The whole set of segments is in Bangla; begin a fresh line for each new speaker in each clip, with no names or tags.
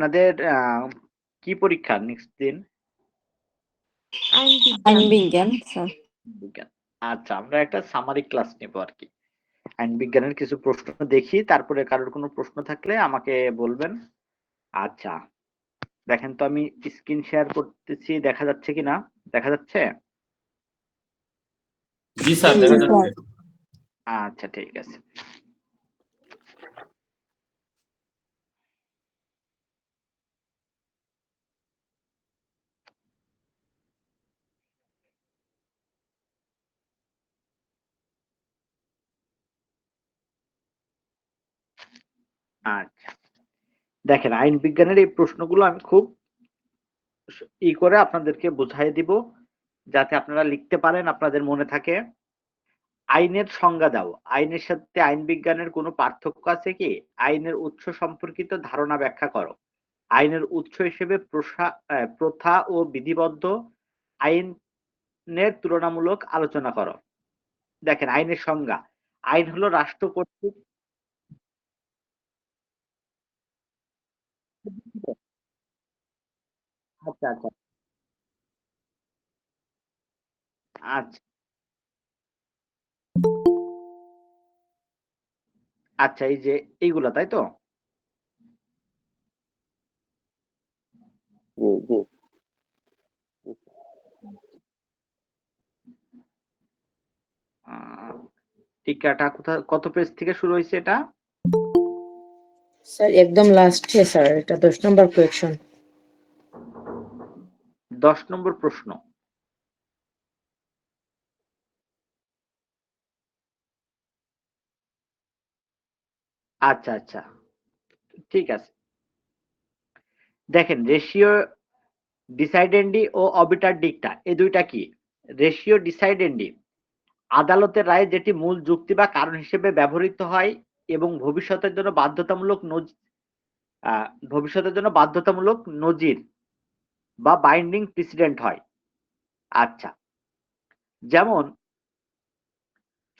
আপনাদের কি পরীক্ষা নেক্সট দিন?
আইন বিজ্ঞান স্যার।
বিজ্ঞান। আচ্ছা, আমরা একটা সামারি ক্লাস নেব আরকি। আইন বিজ্ঞানের কিছু প্রশ্ন দেখি, তারপরে কারোর কোনো প্রশ্ন থাকলে আমাকে বলবেন। আচ্ছা, দেখেন তো আমি স্ক্রিন শেয়ার করতেছি, দেখা যাচ্ছে কিনা? দেখা যাচ্ছে?
জি স্যার, দেখা যাচ্ছে।
আচ্ছা, ঠিক আছে। আচ্ছা, দেখেন আইন বিজ্ঞানের এই প্রশ্নগুলো আমি খুব করে আপনাদেরকে বুঝাই দিব, যাতে আপনারা লিখতে পারেন, আপনাদের মনে থাকে। আইনের সংজ্ঞা দাও। আইনের সাথে আইন বিজ্ঞানের কোনো পার্থক্য আছে কি? আইনের উৎস সম্পর্কিত ধারণা ব্যাখ্যা করো। আইনের উৎস হিসেবে প্রথা ও বিধিবদ্ধ আইনের তুলনামূলক আলোচনা করো। দেখেন আইনের সংজ্ঞা। আইন হলো রাষ্ট্র কর্তৃক আচ্ছা, আচ্ছা, আচ্ছা, আচ্ছা, এই যে এইগুলা, তাই তো? আ টিকাটা কত পেজ থেকে শুরু হইছে এটা?
স্যার একদম লাস্টে স্যার, এটা 10 নম্বর কোয়েকশন।
১০ নম্বর প্রশ্ন। আচ্ছা, আচ্ছা, ঠিক আছে। দেখেন রেশিও ডিসাইডেন্ডি ও অবিটার ডিক্টা এই দুইটা কি? রেশিও ডিসাইডেন্ডি আদালতের রায়ে যেটি মূল যুক্তি বা কারণ হিসেবে ব্যবহৃত হয় এবং ভবিষ্যতের জন্য বাধ্যতামূলক নজির বা বাইন্ডিং প্রেসিডেন্ট হয়। আচ্ছা, যেমন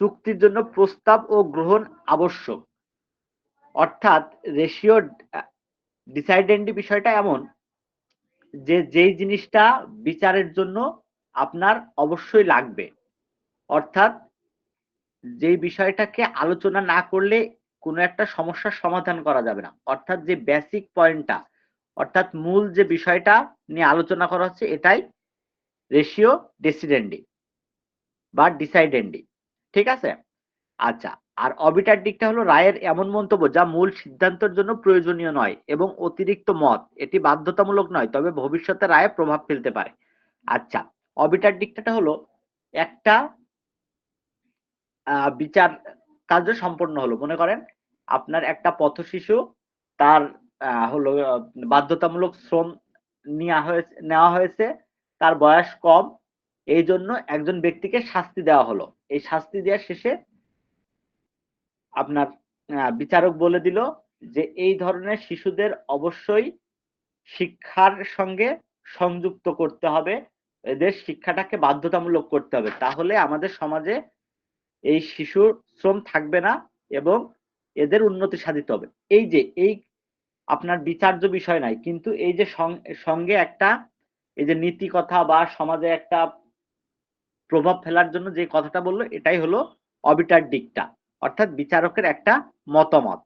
চুক্তির জন্য প্রস্তাব ও গ্রহণ আবশ্যক। অর্থাৎ রেশিও ডিসাইডেন্ডি বিষয়টা এমন যে যেই জিনিসটা বিচারের জন্য আপনার অবশ্যই লাগবে। অর্থাৎ যেই বিষয়টাকে আলোচনা না করলে কোনো একটা সমস্যার সমাধান করা যাবে না। অর্থাৎ যে বেসিক পয়েন্টটা, অর্থাৎ মূল যে বিষয়টা নিয়ে আলোচনা করা হচ্ছে এটাই রেশিও ডেসিডেন্ডি বা ডিসাইডেন্ডি। ঠিক আছে? আচ্ছা, আর অবিটার দিকটা হলো রায়ের এমন মন্তব্য যা মূল সিদ্ধান্তের জন্য প্রয়োজনীয় নয় এবং অতিরিক্ত মত। এটি বাধ্যতামূলক নয়, তবে ভবিষ্যতে রায়ে প্রভাব ফেলতে পারে। আচ্ছা, অবিটার দিকটা হলো একটা বিচার কার্য সম্পন্ন হলো। মনে করেন আপনার একটা পথশিশু, তার হলো বাধ্যতামূলক শ্রম নেওয়া হয়েছে। তার বয়স কম। এইজন্য একজন ব্যক্তিকে শাস্তি দেওয়া হলো। এই শাস্তি দেওয়ার শেষে আপনার বিচারক বলে দিল যে এই ধরনের শিশুদের অবশ্যই শিক্ষার সঙ্গে সংযুক্ত করতে হবে। এদের শিক্ষাটাকে বাধ্যতামূলক করতে হবে। তাহলে আমাদের সমাজে এই শিশুর শ্রম থাকবে না এবং এদের উন্নতি সাধিত হবে। এই যে এই আপনার বিচার্য বিষয় নাই, কিন্তু এই যে সঙ্গে একটা এই যে নীতি কথা বা সমাজে একটা প্রভাব ফেলার জন্য যে কথাটা বললো এটাই হলো অবিটার ডিক্টা, অর্থাৎ বিচারকের একটা মতামত।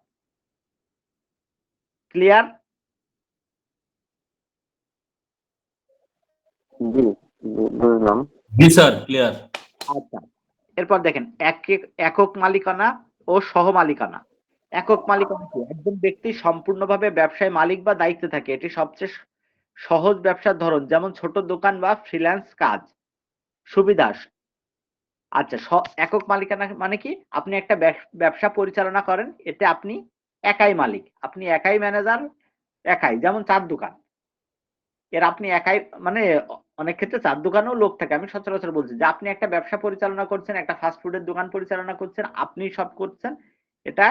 ক্লিয়ার?
বুঝলাম।
জি স্যার, ক্লিয়ার।
আচ্ছা, এরপর দেখেন একক মালিকানা ও সহ মালিকানা। একক মালিকানা কি? একজন ব্যক্তি সম্পূর্ণভাবে ব্যবসায় মালিক বা দায়িত্বে থাকে। এটি সবচেয়ে সহজ ব্যবসার ধরন, যেমন ছোট দোকান বা ফ্রিল্যান্স কাজ। সুবিধা। আচ্ছা, একক মালিকানা মানে কি? আপনি একটা ব্যবসা পরিচালনা করেন, এতে আপনি একাই মালিক, আপনি একাই ম্যানেজার, একাই, যেমন চা'র দোকান। আপনি একাই, মানে অনেক ক্ষেত্রে চা'র দোকানেও লোক থাকে। আমি সচরাচর বলছি যে আপনি একটা ব্যবসা পরিচালনা করছেন, একটা ফাস্ট ফুডের দোকান পরিচালনা করছেন, আপনি সব করছেন। এটা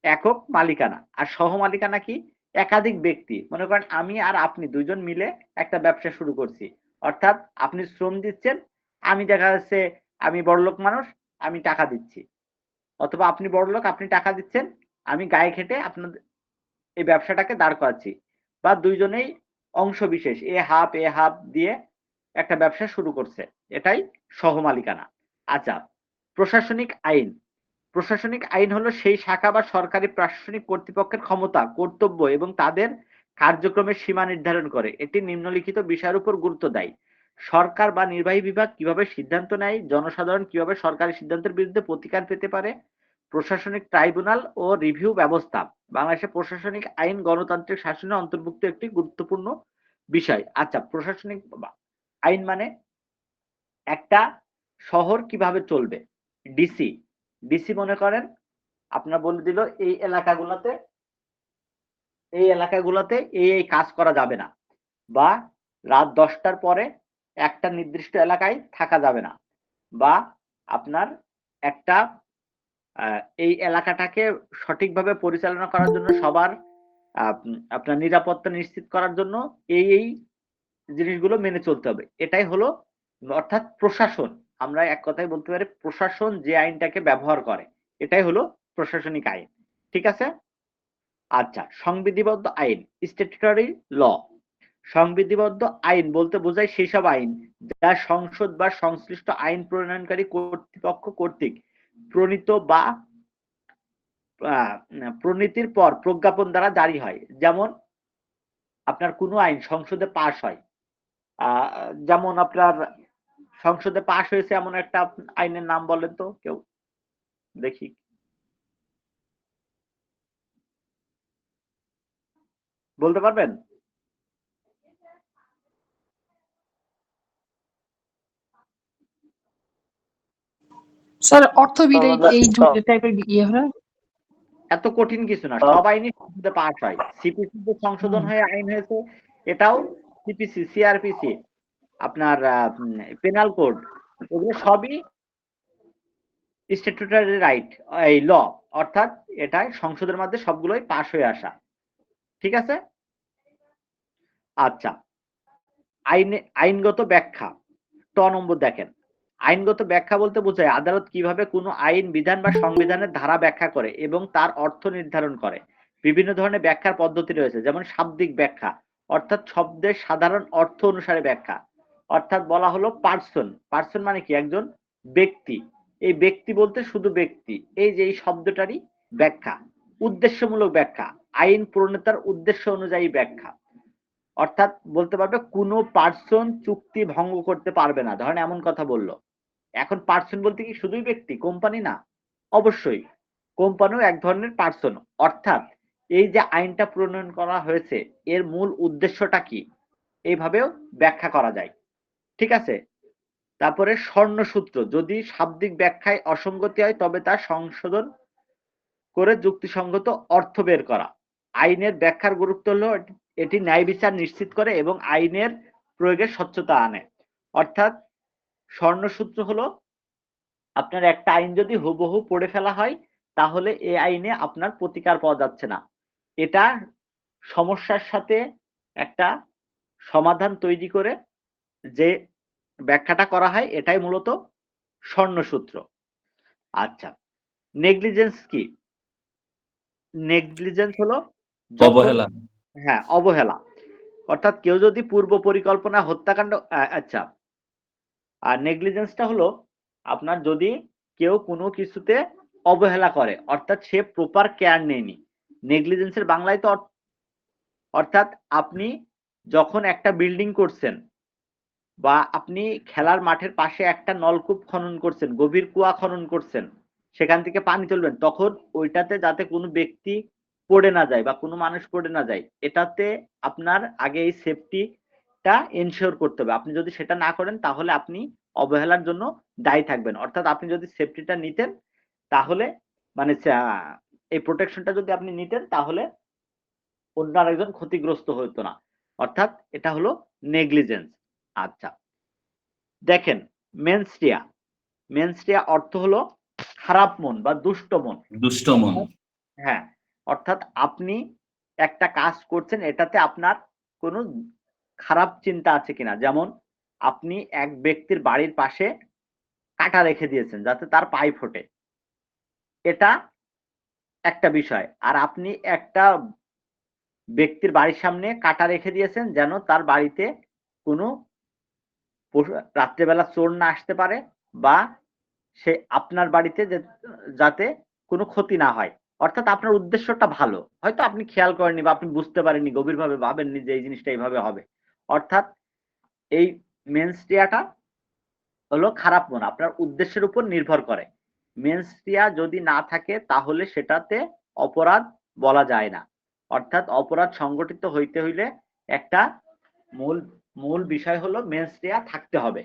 একক মালিকানা। আর সহ মালিকানা কি? একাধিক ব্যক্তি। মনে করেন আমি আর আপনি ২ জন মিলে একটা ব্যবসা শুরু করছি। অর্থাৎ আপনি শ্রম দিচ্ছেন, আমি দেখা যাচ্ছে আমি বড়লোক মানুষ, আমি টাকা দিচ্ছি। অথবা আপনি বড়লোক, আপনি টাকা দিচ্ছেন, আমি গায়ে খেটে আপনাদের এই ব্যবসাটাকে দাঁড় করাচ্ছি। বা দুইজনেই অংশ বিশেষ এ হাফ দিয়ে একটা ব্যবসা শুরু করছে, এটাই সহমালিকানা। আচ্ছা, প্রশাসনিক আইন। প্রশাসনিক আইন হলো সেই শাখা বা সরকারি প্রশাসনিক কর্তৃপক্ষের ক্ষমতা, কর্তব্য এবং তাদের কার্যক্রমের সীমা নির্ধারণ করে। এটি নিম্নলিখিত বিষয়ের উপর গুরুত্ব দেয়: সরকার বা নির্বাহী বিভাগ কিভাবে সিদ্ধান্ত নেয়, জনসাধারণ কিভাবে সরকারি সিদ্ধান্তের বিরুদ্ধে প্রতিকার পেতে পারে, প্রশাসনিক ট্রাইব্যুনাল ও রিভিউ ব্যবস্থা। বাংলাদেশে প্রশাসনিক আইন গণতান্ত্রিক শাসনের অন্তর্ভুক্ত একটি গুরুত্বপূর্ণ বিষয়। আচ্ছা, প্রশাসনিক আইন মানে একটা শহর কিভাবে চলবে। ডিসি ডিসি মনে করেন আপনার বলে দিল এই এলাকাগুলোতে এই কাজ করা যাবে না, বা রাত 10টার পরে একটা নির্দিষ্ট এলাকায় থাকা যাবে না, বা আপনার একটা এই এলাকাটাকে সঠিকভাবে পরিচালনা করার জন্য সবার আপনার নিরাপত্তা নিশ্চিত করার জন্য এই জিনিসগুলো মেনে চলতে হবে। এটাই হলো অর্থাৎ প্রশাসন। আমরা এক কথায় বলতে পারি প্রশাসন যে আইনটাকে ব্যবহার করে এটাই হলো প্রশাসনিক আইন। ঠিক আছে? আচ্ছা, সংবিধিবদ্ধ আইন, স্ট্যাটুটরি ল। সংবিধিবদ্ধ আইন বলতে বোঝায় সেই সব আইন যা সংসদ বা সংশ্লিষ্ট আইন প্রণয়নকারী কর্তৃপক্ষ কর্তৃক প্রণীত বা প্রণীতির পর প্রজ্ঞাপন দ্বারা জারি হয়। যেমন আপনার কোনো আইন সংসদে পাশ হয়, যেমন আপনার সংসদে পাশ হয়েছে এমন একটা আইনের নাম বলেন তো কেউ, দেখি। বলতে পারবেন?
স্যার অর্থ বিল এই টাইপের ইয়ে হয়।
এত কঠিন কিছু না, সব আইনই সংসদে পাশ হয়। সিপিসি যে সংশোধন হয়ে আইন হয়েছে এটাও সিপিসি, সিআরপিসি, আপনার পেনাল কোড, এগুলো সবই স্ট্যাটুটরি রাইট, এই ল, অর্থাৎ এটা সংসদের মধ্যে সবগুলোই পাশ হয়ে আসা। ঠিক আছে? আচ্ছা, আইনগত ব্যাখ্যা। নম্বর দেখেন, আইনগত ব্যাখ্যা বলতে বোঝায় আদালত কিভাবে কোনো আইন, বিধান বা সংবিধানের ধারা ব্যাখ্যা করে এবং তার অর্থ নির্ধারণ করে। বিভিন্ন ধরনের ব্যাখ্যার পদ্ধতি রয়েছে, যেমন শাব্দিক ব্যাখ্যা, অর্থাৎ শব্দের সাধারণ অর্থ অনুসারে ব্যাখ্যা, অর্থাৎ বলা হলো পার্সন মানে কি, একজন ব্যক্তি। এই ব্যক্তি বলতে শুধু ব্যক্তি, এই যে এই শব্দটারই ব্যাখ্যা। উদ্দেশ্যমূলক ব্যাখ্যা, আইন প্রণেতার উদ্দেশ্য অনুযায়ী ব্যাখ্যা, অর্থাৎ বলতে পারবে কোনো পার্সন চুক্তি ভঙ্গ করতে পারবে না, ধরেন এমন কথা বললো। এখন পার্সন বলতে কি শুধুই ব্যক্তি, কোম্পানি না? অবশ্যই কোম্পানিও এক ধরনের পার্সন। অর্থাৎ এই যে আইনটা প্রণয়ন করা হয়েছে এর মূল উদ্দেশ্যটা কি, এইভাবেও ব্যাখ্যা করা যায়। ঠিক আছে? তারপরে স্বর্ণসূত্র, যদি শাব্দিক ব্যাখ্যায় অসঙ্গতি হয় তবে তা সংশোধন করে যুক্তিসঙ্গত অর্থ বের করা। আইনের ব্যাখ্যার গুরুত্ব হলো এটি ন্যায় বিচার নিশ্চিত করে এবং আইনের প্রয়োগের স্বচ্ছতা আনে। অর্থাৎ স্বর্ণসূত্র হলো আপনার একটা আইন যদি হুবহু পড়ে ফেলা হয় তাহলে এই আইনে আপনার প্রতিকার পাওয়া যাচ্ছে না, এটা সমস্যার সাথে একটা সমাধান তৈরি করে যে ব্যাখ্যাটা করা হয় এটাই মূলত স্বর্ণসূত্র। আচ্ছা, নেগলিজেন্স কি? নেগলিজেন্স হলো যখন,
অবহেলা।
হ্যাঁ, অবহেলা, অর্থাৎ কেউ যদি পূর্ব পরিকল্পনা হত্যাকাণ্ড, আচ্ছা, আর নেগলিজেন্সটা হলো আপনার যদি কেউ কোনো কিছুতে অবহেলা করে, অর্থাৎ সে প্রপার কেয়ার নেয়নি। নেগলিজেন্সের বাংলায় তো অর্থাৎ আপনি যখন একটা বিল্ডিং করছেন বা আপনি খেলার মাঠের পাশে একটা নলকূপ খনন করছেন, গভীর কুয়া খনন করছেন, সেখান থেকে পানি তুলবেন, তখন ওইটাতে যাতে কোনো ব্যক্তি পড়ে না যায় বা কোনো মানুষ পড়ে না যায়, এটাতে আপনার আগে এই সেফটিটা এনশিওর করতে হবে। আপনি যদি সেটা না করেন তাহলে আপনি অবহেলার জন্য দায়ী থাকবেন। অর্থাৎ আপনি যদি সেফটিটা নিতেন তাহলে মানে এই প্রোটেকশনটা যদি আপনি নিতেন তাহলে অন্য আরেকজন ক্ষতিগ্রস্ত হতো না, অর্থাৎ এটা হলো নেগলিজেন্স। আচ্ছা, দেখেন মেনস্টিয়া অর্থ হলো খারাপ মন বা দুষ্ট মন।
দুষ্ট মন।
হ্যাঁ, অর্থাৎ আপনি একটা কাজ করছেন এটাতে আপনার কোনো খারাপ চিন্তা আছে কিনা, যেমন আপনি এক ব্যক্তির বাড়ির পাশে কাঁটা রেখে দিয়েছেন যাতে তার পায়ে ফোটে, এটা একটা বিষয়। আর আপনি একটা ব্যক্তির বাড়ির সামনে কাঁটা রেখে দিয়েছেন যেন তার বাড়িতে কোনো রাত্রেবেলা চোর না আসতে পারে বা সে আপনার বাড়িতে যাতে কোনো ক্ষতি না হয়। অর্থাৎ আপনার উদ্দেশ্যটা ভালো। হয়তো আপনি খেয়াল করেননি বা আপনি বুঝতে পারেননি, গভীরভাবে ভাবেননি যে এই জিনিসটা এইভাবে হবে। অর্থাৎ এই মেন্সরিয়াটা হলো খারাপ মন। আপনার উদ্দেশ্যের উপর নির্ভর করে। মেন্সরিয়া যদি না থাকে তাহলে সেটাতে অপরাধ বলা যায় না। অর্থাৎ অপরাধ সংগঠিত হইতে হইলে একটা মূল মূল বিষয় হলো মেন্সরিয়া থাকতে হবে।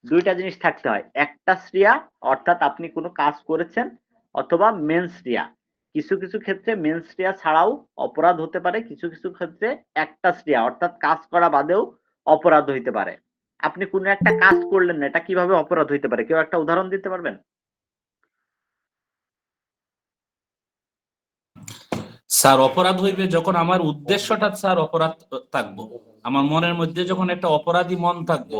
২ টা জিনিস থাকতে হয়। একটা শ্রিয়া অর্থাৎ আপনি কোনো কাজ করেছেন অথবা মেন্সরিয়া। কিছু, কিছু ক্ষেত্রে মেন্সরিয়া ছাড়াও অপরাধ হতে পারে। কিছু, কিছু ক্ষেত্রে একটা শ্রিয়া অর্থাৎ কাজ করা বাদেও অপরাধ হইতে পারে। আপনি কোনো একটা কাজ করলেন না, এটা কিভাবে অপরাধ হইতে পারে? কেউ একটা উদাহরণ দিতে পারবেন?
স্যার অপরাধ হইবে যখন আমার উদ্দেশ্যটা স্যার অপরাধ থাকবো, আমার মনের মধ্যে যখন একটা অপরাধী মন থাকবো,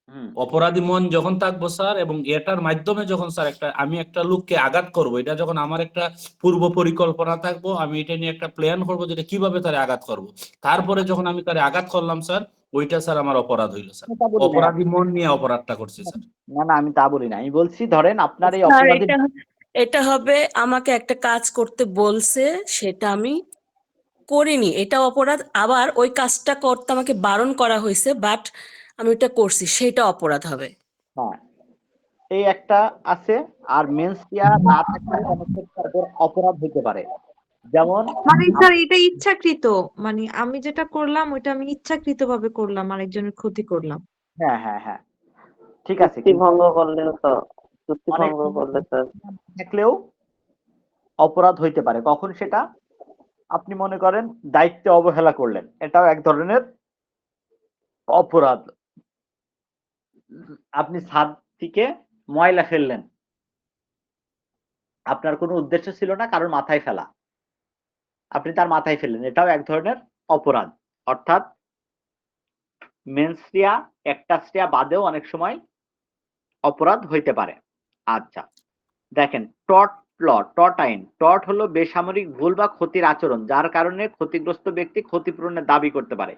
হুম।
অপরাধী মন যখন থাকবো স্যার, এবং এটার মাধ্যমে যখন স্যার আমি একটা লোককে আঘাত করব, এটা যখন আমার একটা পূর্ব পরিকল্পনা থাকবো, আমি এটা নিয়ে একটা প্ল্যান করবো যেটা কিভাবে তারে আঘাত করব, তারপরে যখন আমি তারে আঘাত করলাম স্যার, ওইটা স্যার আমার অপরাধ হইলো স্যার।
আমি তা বলি নাই।
অপরাধী মন নিয়ে অপরাধটা করছি স্যার।
না, না আমি তা বলি না। আমি বলছি ধরেন আপনার এই
স্যার
অপরাধী
এটা এটা হবে আমাকে একটা কাজ করতে বলছে, সেটা আমি করিনি, এটা অপরাধ। আবার ওই কাজটা করতে আমাকে বারণ করা হয়েছে, বাট আমি ওটা করছি, সেটা অপরাধ হবে।
হ্যাঁ, এই একটা আছে। আর মেন্সরিয়া না থাকলে অনেক ক্ষেত্রে অপরাধ হইতে পারে। যেমন
মানে স্যার এটা ইচ্ছাকৃত, মানে আমি যেটা করলাম ওইটা আমি ইচ্ছাকৃত ভাবে করলাম, আরেকজনের ক্ষতি করলাম।
হ্যাঁ, হ্যাঁ, হ্যাঁ। ঠিক আছে।
চুক্তি ভঙ্গ করলে তো, চুক্তি
অনেক
ভঙ্গ করলে স্যার
থাকলেও অপরাধ হইতে পারে। কখন সেটা? আপনি মনে করেন দায়িত্বে অবহেলা করলেন। এটাও এক ধরনের অপরাধ। আপনি ছাদ থেকে ময়লা ফেললেন। আপনার কোনো উদ্দেশ্য ছিল না কারোর মাথায় ফেলা। আপনি তার মাথায় ফেললেন। এটাও এক ধরনের অপরাধ। অর্থাৎ মেন্সরিয়া একটা শ্রেয়া বাদেও অনেক সময় অপরাধ হইতে পারে। আচ্ছা, দেখেন টর্ট আইন। টর্ট হলো বেসামরিক ভুল বা ক্ষতির আচরণ যার কারণে ক্ষতিগ্রস্ত ব্যক্তি ক্ষতিপূরণের দাবি করতে পারে।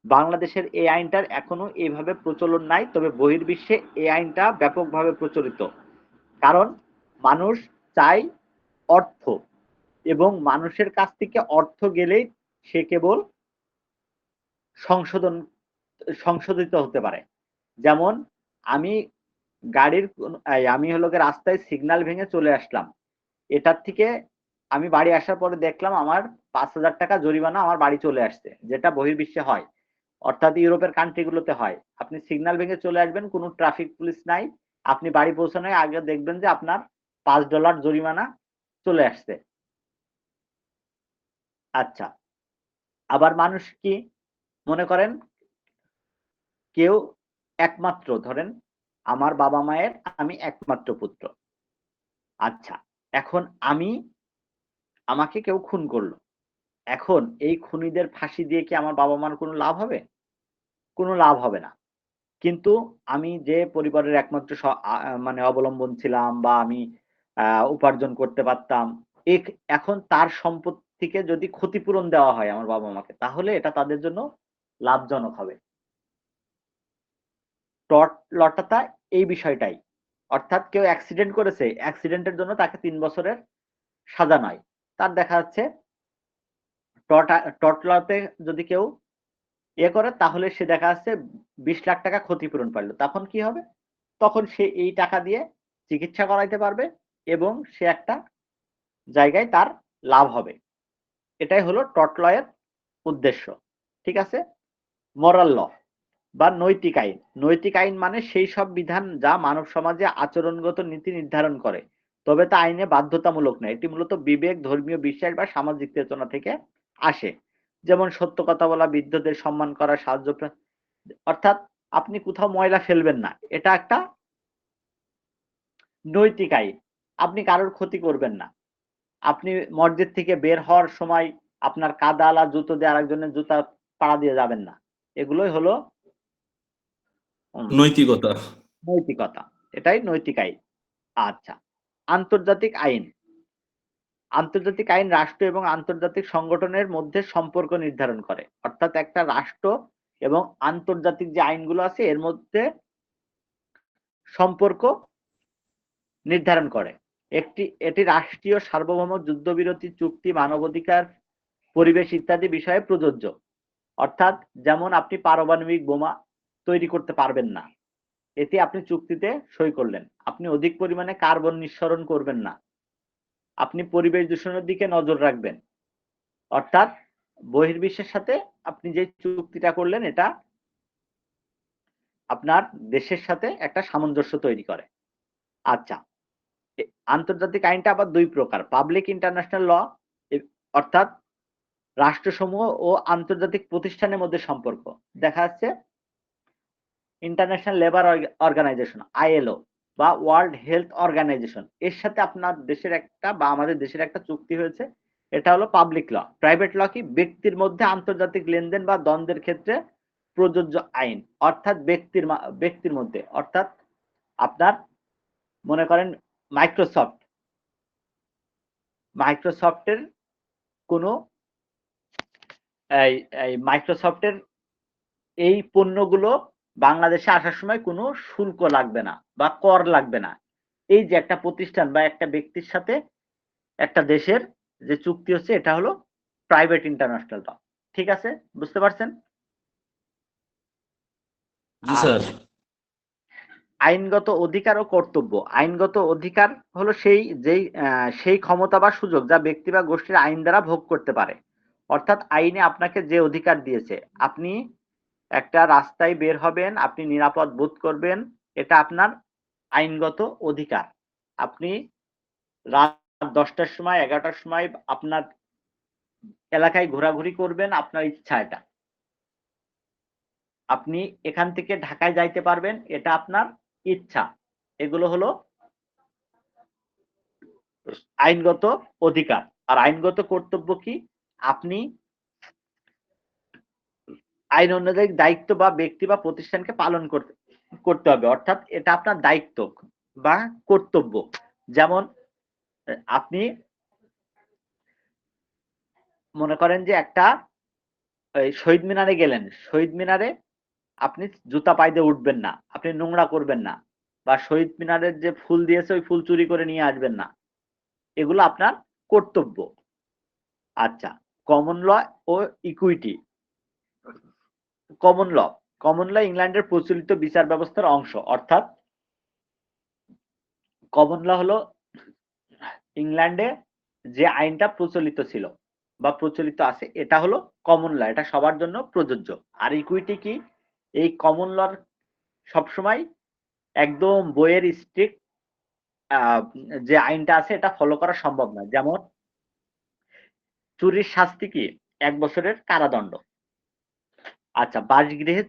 বাংলাদেশের এই আইনটার এখনো এইভাবে প্রচলন নাই, তবে বহির্বিশ্বে এই আইনটা ব্যাপকভাবে প্রচলিত। কারণ মানুষ চায় অর্থ, এবং মানুষের কাছ থেকে অর্থ গেলেই সে কেবল সংশোধিত হতে পারে। যেমন আমি আমি হলো গিয়ে রাস্তায় সিগন্যাল ভেঙে চলে আসলাম। এটার থেকে আমি বাড়ি আসার পরে দেখলাম আমার ৫,০০০ টাকা জরিমানা আমার বাড়ি চলে আসছে, যেটা বহির্বিশ্বে হয়। অর্থাৎ ইউরোপের কান্ট্রি গুলোতে হয়। আপনি সিগন্যাল ভেঙে চলে আসবেন, কোনো ট্রাফিক পুলিশ নাই। আপনি বাড়ি পৌঁছানোর আগে দেখবেন যে আপনার $৫ জরিমানা চলে আসছে। আচ্ছা, আবার মানুষ কি মনে করেন, কেউ একমাত্র ধরেন আমার বাবা মায়ের আমি একমাত্র পুত্র। আচ্ছা, এখন আমাকে কেউ খুন করলো। এখন এই খুনিদের ফাঁসি দিয়ে কি আমার বাবা মার কোনো লাভ হবে? কোনো লাভ হবে না। কিন্তু আমি যে পরিবারের একমাত্র মানে অবলম্বন ছিলাম বা আমি উপার্জন করতে পারতাম, এখন তার সম্পত্তিকে যদি ক্ষতিপূরণ দেওয়া হয় আমার বাবা মাকে, তাহলে এটা তাদের জন্য লাভজনক হবে। টর্ট লটা এই বিষয়টাই। অর্থাৎ কেউ অ্যাক্সিডেন্ট করেছে, অ্যাক্সিডেন্টের জন্য তাকে ৩ বছরের সাজা নয়। তার দেখা যাচ্ছে টর্ট লতে যদি কেউ করে তাহলে সে দেখা যাচ্ছে ২০ লাখ টাকা ক্ষতিপূরণ পাইল। তখন কি হবে? তখন সে এই টাকা দিয়ে চিকিৎসা করাইতে পারবে এবং সে একটা জায়গায় তার লাভ হবে। এটাই হলো টর্ট ল এর উদ্দেশ্য। ঠিক আছে? মোরাল ল বা নৈতিক আইন। নৈতিক আইন মানে সেই সব বিধান যা মানব সমাজে আচরণগত নীতি নির্ধারণ করে, তবে তা আইনে বাধ্যতামূলক নয়। এটি মূলত বিবেক, ধর্মীয় বিশ্বাস বা সামাজিক চেতনা থেকে আসে। যেমন সত্য কথা বলা, বৃদ্ধদের সম্মান করা, সাহায্য অর্থাৎ আপনি কোথাও ময়লা ফেলবেন না। এটা একটা নৈতিক আইন। আপনি কারোর ক্ষতি করবেন না। আপনি মসজিদ থেকে বের হওয়ার সময় আপনার কাদাওয়ালা জুতো দিয়ে আরেকজনের জুতা পাড়া দিয়ে যাবেন না। এগুলোই হলো
নৈতিকতা।
নৈতিকতা। এটাই নৈতিক আইন। আচ্ছা, আন্তর্জাতিক আইন। আন্তর্জাতিক আইন রাষ্ট্র এবং আন্তর্জাতিক সংগঠনের মধ্যে সম্পর্ক নির্ধারণ করে, অর্থাৎ একটা রাষ্ট্র এবং আন্তর্জাতিক যে আইনগুলো আছে এর মধ্যে সম্পর্ক নির্ধারণ করে। এটি রাষ্ট্রীয় সার্বভৌম, যুদ্ধবিরতি চুক্তি, মানবাধিকার, পরিবেশ ইত্যাদি বিষয়ে প্রযোজ্য। অর্থাৎ যেমন আপনি পারমাণবিক বোমা তৈরি করতে পারবেন না, এতে আপনি চুক্তিতে সই করলেন। আপনি অধিক পরিমাণে কার্বন নিঃসরণ করবেন না, আপনি পরিবেশ দূষণের দিকে নজর রাখবেন। অর্থাৎ বহির্বিশ্বের সাথে আপনি যে চুক্তিটা করলেন এটা আপনার দেশের সাথে একটা সামঞ্জস্য তৈরি করে। আচ্ছা, আন্তর্জাতিক আইনটা আবার দুই প্রকার, পাবলিক ইন্টারন্যাশনাল ল অর্থাৎ রাষ্ট্রসমূহ ও আন্তর্জাতিক প্রতিষ্ঠানের মধ্যে সম্পর্ক। দেখা যাচ্ছে ইন্টারন্যাশনাল লেবার অর্গানাইজেশন আইএলও বা ওয়ার্ল্ড হেলথ অর্গানাইজেশন, এর সাথে আপনার দেশের একটা বা আমাদের দেশের একটা চুক্তি হয়েছে, এটা হলো পাবলিক ল। প্রাইভেট ল কি? ব্যক্তির মধ্যে আন্তর্জাতিক লেনদেন বা দ্বন্দ্বের ক্ষেত্রে প্রযোজ্য আইন, অর্থাৎ ব্যক্তির মধ্যে, অর্থাৎ আপনার মনে করেন মাইক্রোসফটের কোনো মাইক্রোসফটের এই পণ্যগুলো বাংলাদেশে আসার সময় কোনো শুল্ক লাগবে না বা কর লাগবে না। এই যে একটা প্রতিষ্ঠান বা একটা ব্যক্তির সাথে একটা দেশের যে চুক্তি হচ্ছে, এটা হলো প্রাইভেট ইন্টারন্যাশনাল ল। ঠিক আছে, বুঝতে পারছেন?
জি স্যার।
আইনগত অধিকার ও কর্তব্য। আইনগত অধিকার হলো সেই ক্ষমতা বা সুযোগ যা ব্যক্তি বা গোষ্ঠীর আইন দ্বারা ভোগ করতে পারে। অর্থাৎ আইনে আপনাকে যে অধিকার দিয়েছে, আপনি একটা রাস্তায় বের হবেন, আপনি নিরাপদ বোধ করবেন, এটা আপনার আইনগত অধিকার। আপনি রাত 10টার সময় 11টার সময় আপনার এলাকায় ঘোরাঘুরি করবেন, আপনার ইচ্ছা এটা। আপনি এখান থেকে ঢাকায় যাইতে পারবেন, এটা আপনার ইচ্ছা। এগুলো হলো আইনগত অধিকার। আর আইনগত কর্তব্য কি? আপনি আইন অনুযায়ী দায়িত্ব বা ব্যক্তি বা প্রতিষ্ঠানকে পালন করতে হবে, অর্থাৎ এটা আপনার দায়িত্ব বা কর্তব্য। যেমন আপনি মনে করেন যে একটা শহীদ মিনারে গেলেন, শহীদ মিনারে আপনি জুতা পায়ে দিয়ে উঠবেন না, আপনি নোংরা করবেন না, বা শহীদ মিনারের যে ফুল দিয়েছে ওই ফুল চুরি করে নিয়ে আসবেন না, এগুলো আপনার কর্তব্য। আচ্ছা, কমন ল ও ইকুইটি। কমন ল ইংল্যান্ডের প্রচলিত বিচার ব্যবস্থার অংশ, অর্থাৎ কমন ল হলো ইংল্যান্ডে যে আইনটা প্রচলিত ছিল বা প্রচলিত আছে, এটা হলো কমন ল, এটা সবার জন্য প্রযোজ্য। আর ইকুইটি কি? এই কমন লর সবসময় একদম বইয়ের স্ট্রিক্ট যে আইনটা আছে এটা ফলো করা সম্ভব না। যেমন চুরির শাস্তি কি? 1 বছরের কারাদণ্ড। আচ্ছা, বাসগৃহে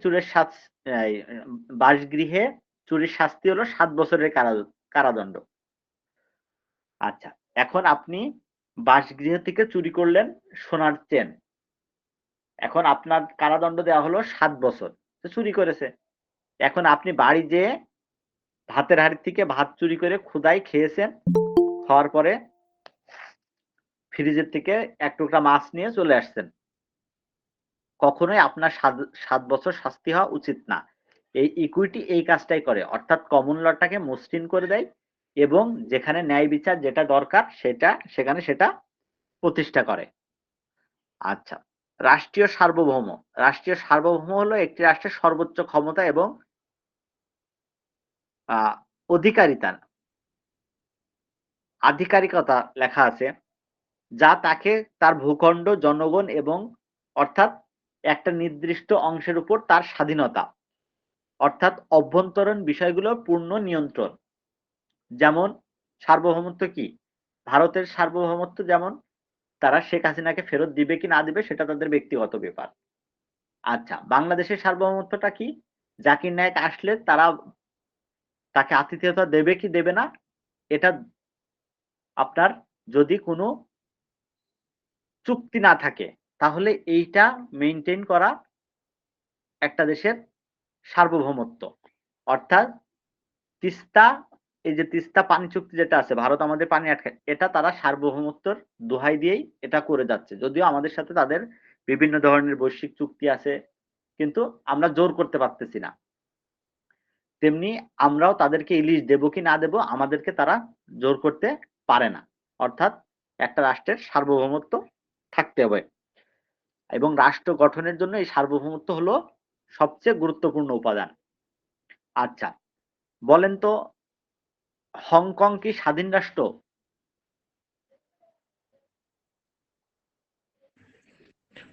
চুরির শাস্তি হলো 7 বছরের কারাদণ্ড। আচ্ছা, এখন আপনি বাসগৃহ থেকে চুরি করলেন সোনার চেন, এখন আপনার কারাদণ্ড দেওয়া হলো 7 বছর, তো চুরি করেছে। এখন আপনি বাড়ি যেয়ে ভাতের হাঁড়ি থেকে ভাত চুরি করে ক্ষুধায় খেয়েছেন, খাওয়ার পরে ফ্রিজের থেকে 1 টুকরা মাছ নিয়ে চলে আসছেন, কখনোই আপনার 7 বছর শাস্তি হওয়া উচিত না। এই ইকুইটি এই কাজটাই করে, অর্থাৎ কমন লটাকে মসৃণ করে দেয় এবং যেখানে ন্যায় বিচার যেটা দরকার সেখানে সেটা প্রতিষ্ঠা করে। আচ্ছা, রাষ্ট্রীয় সার্বভৌম। রাষ্ট্রীয় সার্বভৌম হলো একটি রাষ্ট্রের সর্বোচ্চ ক্ষমতা এবং আধিকারিকতা লেখা আছে, যা তাকে তার ভূখণ্ড, জনগণ এবং অর্থাৎ একটা নির্দিষ্ট অংশের উপর তার স্বাধীনতা, অর্থাৎ অভ্যন্তরীণ বিষয়গুলোর পূর্ণ নিয়ন্ত্রণ। যেমন সার্বভৌমত্ব কি? ভারতের সার্বভৌমত্ব যেমন তারা শেখ হাসিনাকে ফেরত দিবে কি না দিবে সেটা তাদের ব্যক্তিগত ব্যাপার। আচ্ছা, বাংলাদেশের সার্বভৌমত্বটা কি? জাকির নায়েক আসলে তাকে আতিথেয়তা দেবে কি দেবে না, এটা আপনার যদি কোনো চুক্তি না থাকে তাহলে এইটা মেইনটেইন করা একটা দেশের সার্বভৌমত্ব। অর্থাৎ তিস্তা এই যে তিস্তা পানি চুক্তি যেটা আছে, ভারত আমাদের পানি আটকায়, এটা তারা সার্বভৌমত্বর দোহাই দিয়েই এটা করে যাচ্ছে। যদিও আমাদের সাথে তাদের বিভিন্ন ধরনের বৈশ্বিক চুক্তি আছে, কিন্তু আমরা জোর করতে পারতেছি না। তেমনি আমরাও তাদেরকে ইলিশ দেব কি না দেব, আমাদেরকে তারা জোর করতে পারে না। অর্থাৎ একটা রাষ্ট্রের সার্বভৌমত্ব থাকতে হবে, এবং রাষ্ট্র গঠনের জন্য এই সার্বভৌমত্ব হলো সবচেয়ে গুরুত্বপূর্ণ উপাদান। আচ্ছা, বলেন তো হংকং কি স্বাধীন রাষ্ট্র?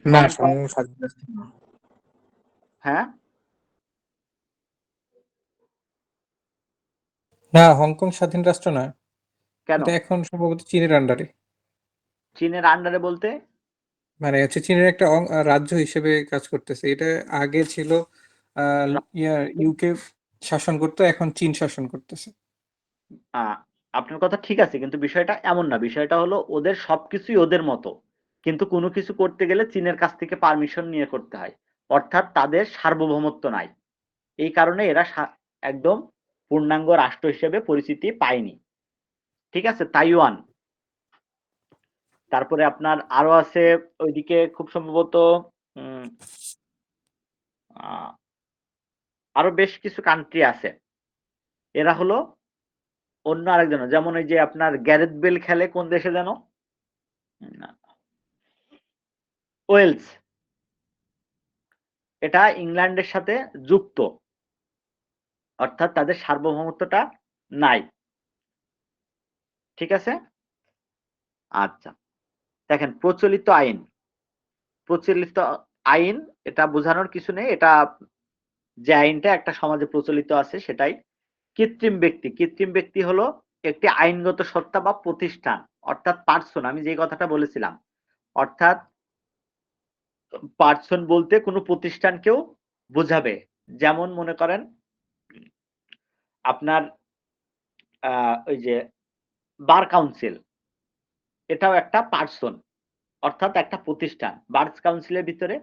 না,
হংকং,
স্বাধীন রাষ্ট্র না।
হ্যাঁ,
না, হংকং স্বাধীন রাষ্ট্র নয়।
কেন?
এটা এখন সম্ভবত চীনের আন্ডারে।
চীনের আন্ডারে বলতে?
মানে হচ্ছে চীনের একটা রাজ্য হিসেবে কাজ করতেছে। এটা আগে ছিল ইউকে শাসন করতো, এখন চীন শাসন করতেছে।
আপনার কথা ঠিক আছে, কিন্তু বিষয়টা এমন না। বিষয়টা হলো ওদের সবকিছুই ওদের মতো, কিন্তু কোনো কিছু করতে গেলে চীনের কাছ থেকে পারমিশন নিয়ে করতে হয়। অর্থাৎ তাদের সার্বভৌমত্ব নাই, এই কারণে এরা একদম পূর্ণাঙ্গ রাষ্ট্র হিসেবে পরিচিতি পায়নি। ঠিক আছে, তাইওয়ান। তারপরে আপনার আরো আছে ওইদিকে খুব সম্ভবত উম, আহ, আরো বেশ কিছু কান্ট্রি আছে, এরা হলো অন্য আরেকজন। যেমন ওই যে আপনার গ্যারেথ বেল খেলে কোন দেশে যেন, ওয়েলস, এটা ইংল্যান্ডের সাথে যুক্ত, অর্থাৎ তাদের সার্বভৌমত্বটা নাই। ঠিক আছে, আচ্ছা দেখেন প্রচলিত আইন। প্রচলিত আইন এটা বোঝানোর কিছু নেই, এটা যে আইনটা একটা সমাজে প্রচলিত আছে সেটাই। কৃত্রিম ব্যক্তি, কৃত্রিম ব্যক্তি হলো একটি আইনগত সত্তা বা প্রতিষ্ঠান, অর্থাৎ পার্সন। আমি যে কথাটা বলেছিলাম, অর্থাৎ পার্সন বলতে কোনো প্রতিষ্ঠানকেও বোঝাবে। যেমন মনে করেন আপনার ওই যে বার কাউন্সিল, এটাও একটা পার্সন, অর্থাৎ একটা প্রতিষ্ঠান। বার কাউন্সিলের ভিতরে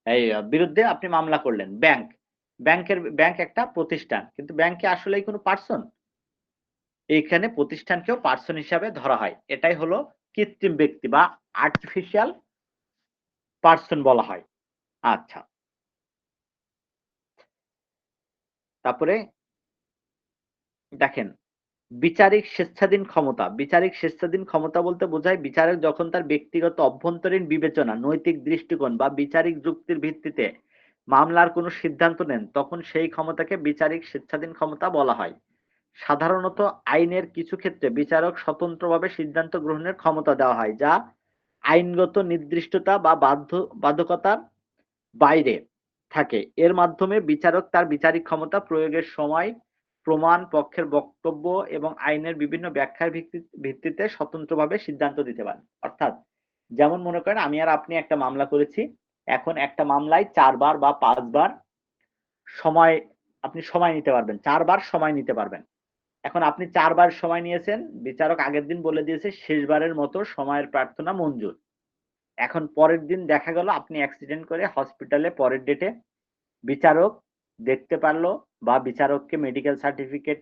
এই বিরুদ্ধে আপনি মামলা করলেন। ব্যাংক একটা প্রতিষ্ঠান, কিন্তু ব্যাংকে আসলেই কোনো পার্সন? এইখানে প্রতিষ্ঠানকেও পার্সন হিসাবে ধরা হয়। এটাই হলো কৃত্রিম ব্যক্তি বা আর্টিফিশিয়াল পার্সন বলা হয়। আচ্ছা, তারপরে দেখেন বিচারিক স্বেচ্ছাধীন ক্ষমতা। বিচারিক স্বেচ্ছাধীন ক্ষমতা বলতে বোঝায় বিচারক যখন তার ব্যক্তিগত অভ্যন্তরীণ বিবেচনা, নৈতিক দৃষ্টিকোণ বা বিচারিক যুক্তির ভিত্তিতে মামলার কোনো সিদ্ধান্ত নেন, তখন সেই ক্ষমতাকে বিচারিক স্বেচ্ছাধীন ক্ষমতা বলা হয়। সাধারণত আইনের কিছু ক্ষেত্রে বিচারক স্বতন্ত্রভাবে সিদ্ধান্ত গ্রহণের ক্ষমতা দেওয়া হয়, যা আইনগত নির্দিষ্টতা বা বাধ্যকতার বাইরে থাকে। এর মাধ্যমে বিচারক তার বিচারিক ক্ষমতা প্রয়োগের সময় প্রমাণ, পক্ষের বক্তব্য এবং আইনের বিভিন্ন ব্যাখ্যার ভিত্তিতে স্বতন্ত্রভাবে সিদ্ধান্ত দিতে পারেন। অর্থাৎ যেমন মনে করেন আমি আর আপনি একটা মামলা করেছি, এখন একটা মামলায় 4 বার বা 5 বার সময় আপনি সময় নিতে পারবেন, 4 বার সময় নিতে পারবেন। এখন আপনি 4 বার সময় নিয়েছেন, বিচারক আগের দিন বলে দিয়েছে শেষবারের মতো সময়ের প্রার্থনা মঞ্জুর। এখন পরের দিন দেখা গেল আপনি অ্যাক্সিডেন্ট করে হসপিটালে পরের ডেটে, বিচারক দেখতে পারলো বা বিচারককে মেডিকেল সার্টিফিকেট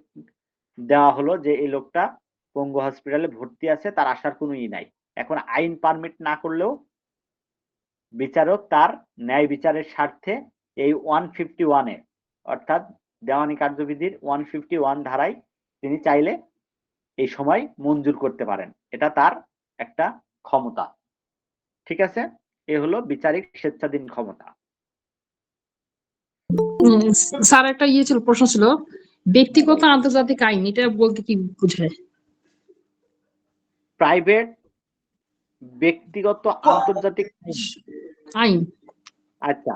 দেওয়া হলো যে এই লোকটা পঙ্গু হসপিটালে ভর্তি আছে, তার আসার কোনো নাই। এখন আইন পারমিট না করলেও বিচারক তার ন্যায় বিচারের স্বার্থে এই 151-এ, অর্থাৎ দেওয়ানি কার্যবিধির 151 ধারায় তিনি চাইলে এই সময় মঞ্জুর করতে পারেন। এটা তার একটা ক্ষমতা। ঠিক আছে, এ হলো বিচারিক স্বেচ্ছাধীন ক্ষমতা।
স্যার একটা ছিল, প্রশ্ন ছিল, ব্যক্তিগত আন্তর্জাতিক আইন এটা বলতে কি বোঝায়?
প্রাইভেট ব্যক্তিগত আন্তর্জাতিক
আইন।
আচ্ছা,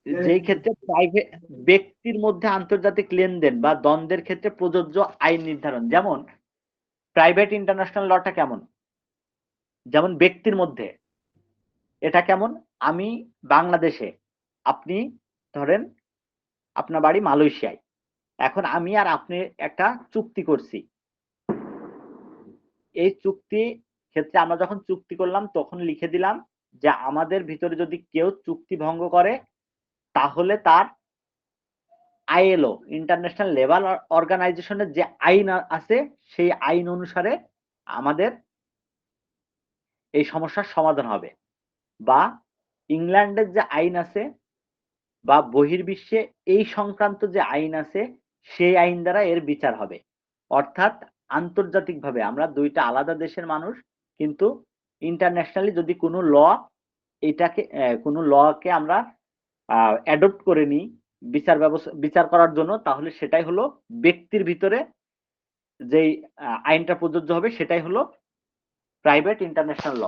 যেই ক্ষেত্রে প্রাইভেট ব্যক্তির মধ্যে আন্তর্জাতিক লেনদেন বা দ্বন্দ্বের ক্ষেত্রে প্রযোজ্য আইন নির্ধারণ। যেমন প্রাইভেট ইন্টারন্যাশনাল লটা কেমন, যেমন ব্যক্তির মধ্যে এটা কেমন, আমি বাংলাদেশে, আপনি ধরেন আপনার বাড়ি মালয়েশিয়ায়, এখন আমি আর আপনি একটা চুক্তি করছি। এই চুক্তি ক্ষেত্রে আমরা যখন চুক্তি করলাম তখন লিখে দিলাম যে আমাদের ভিতরে যদি কেউ চুক্তি ভঙ্গ করে তাহলে তার আইএলও ইন্টারন্যাশনাল লেবার অর্গানাইজেশনের যে আইন আছে সেই আইন অনুসারে আমাদের এই সমস্যার সমাধান হবে, বা ইংল্যান্ডের যে আইন আছে বা বহির্বিশ্বে এই সংক্রান্ত যে আইন আছে সেই আইন দ্বারা এর বিচার হবে। অর্থাৎ আন্তর্জাতিকভাবে আমরা দুইটা আলাদা দেশের মানুষ, কিন্তু ইন্টারন্যাশনালি যদি কোনো এটাকে কোনো লকে আমরা অ্যাডপ্ট করে নিই বিচার করার জন্য, তাহলে সেটাই হলো ব্যক্তির ভিতরে যেই আইনটা প্রযোজ্য হবে সেটাই হলো প্রাইভেট ইন্টারন্যাশনাল ল।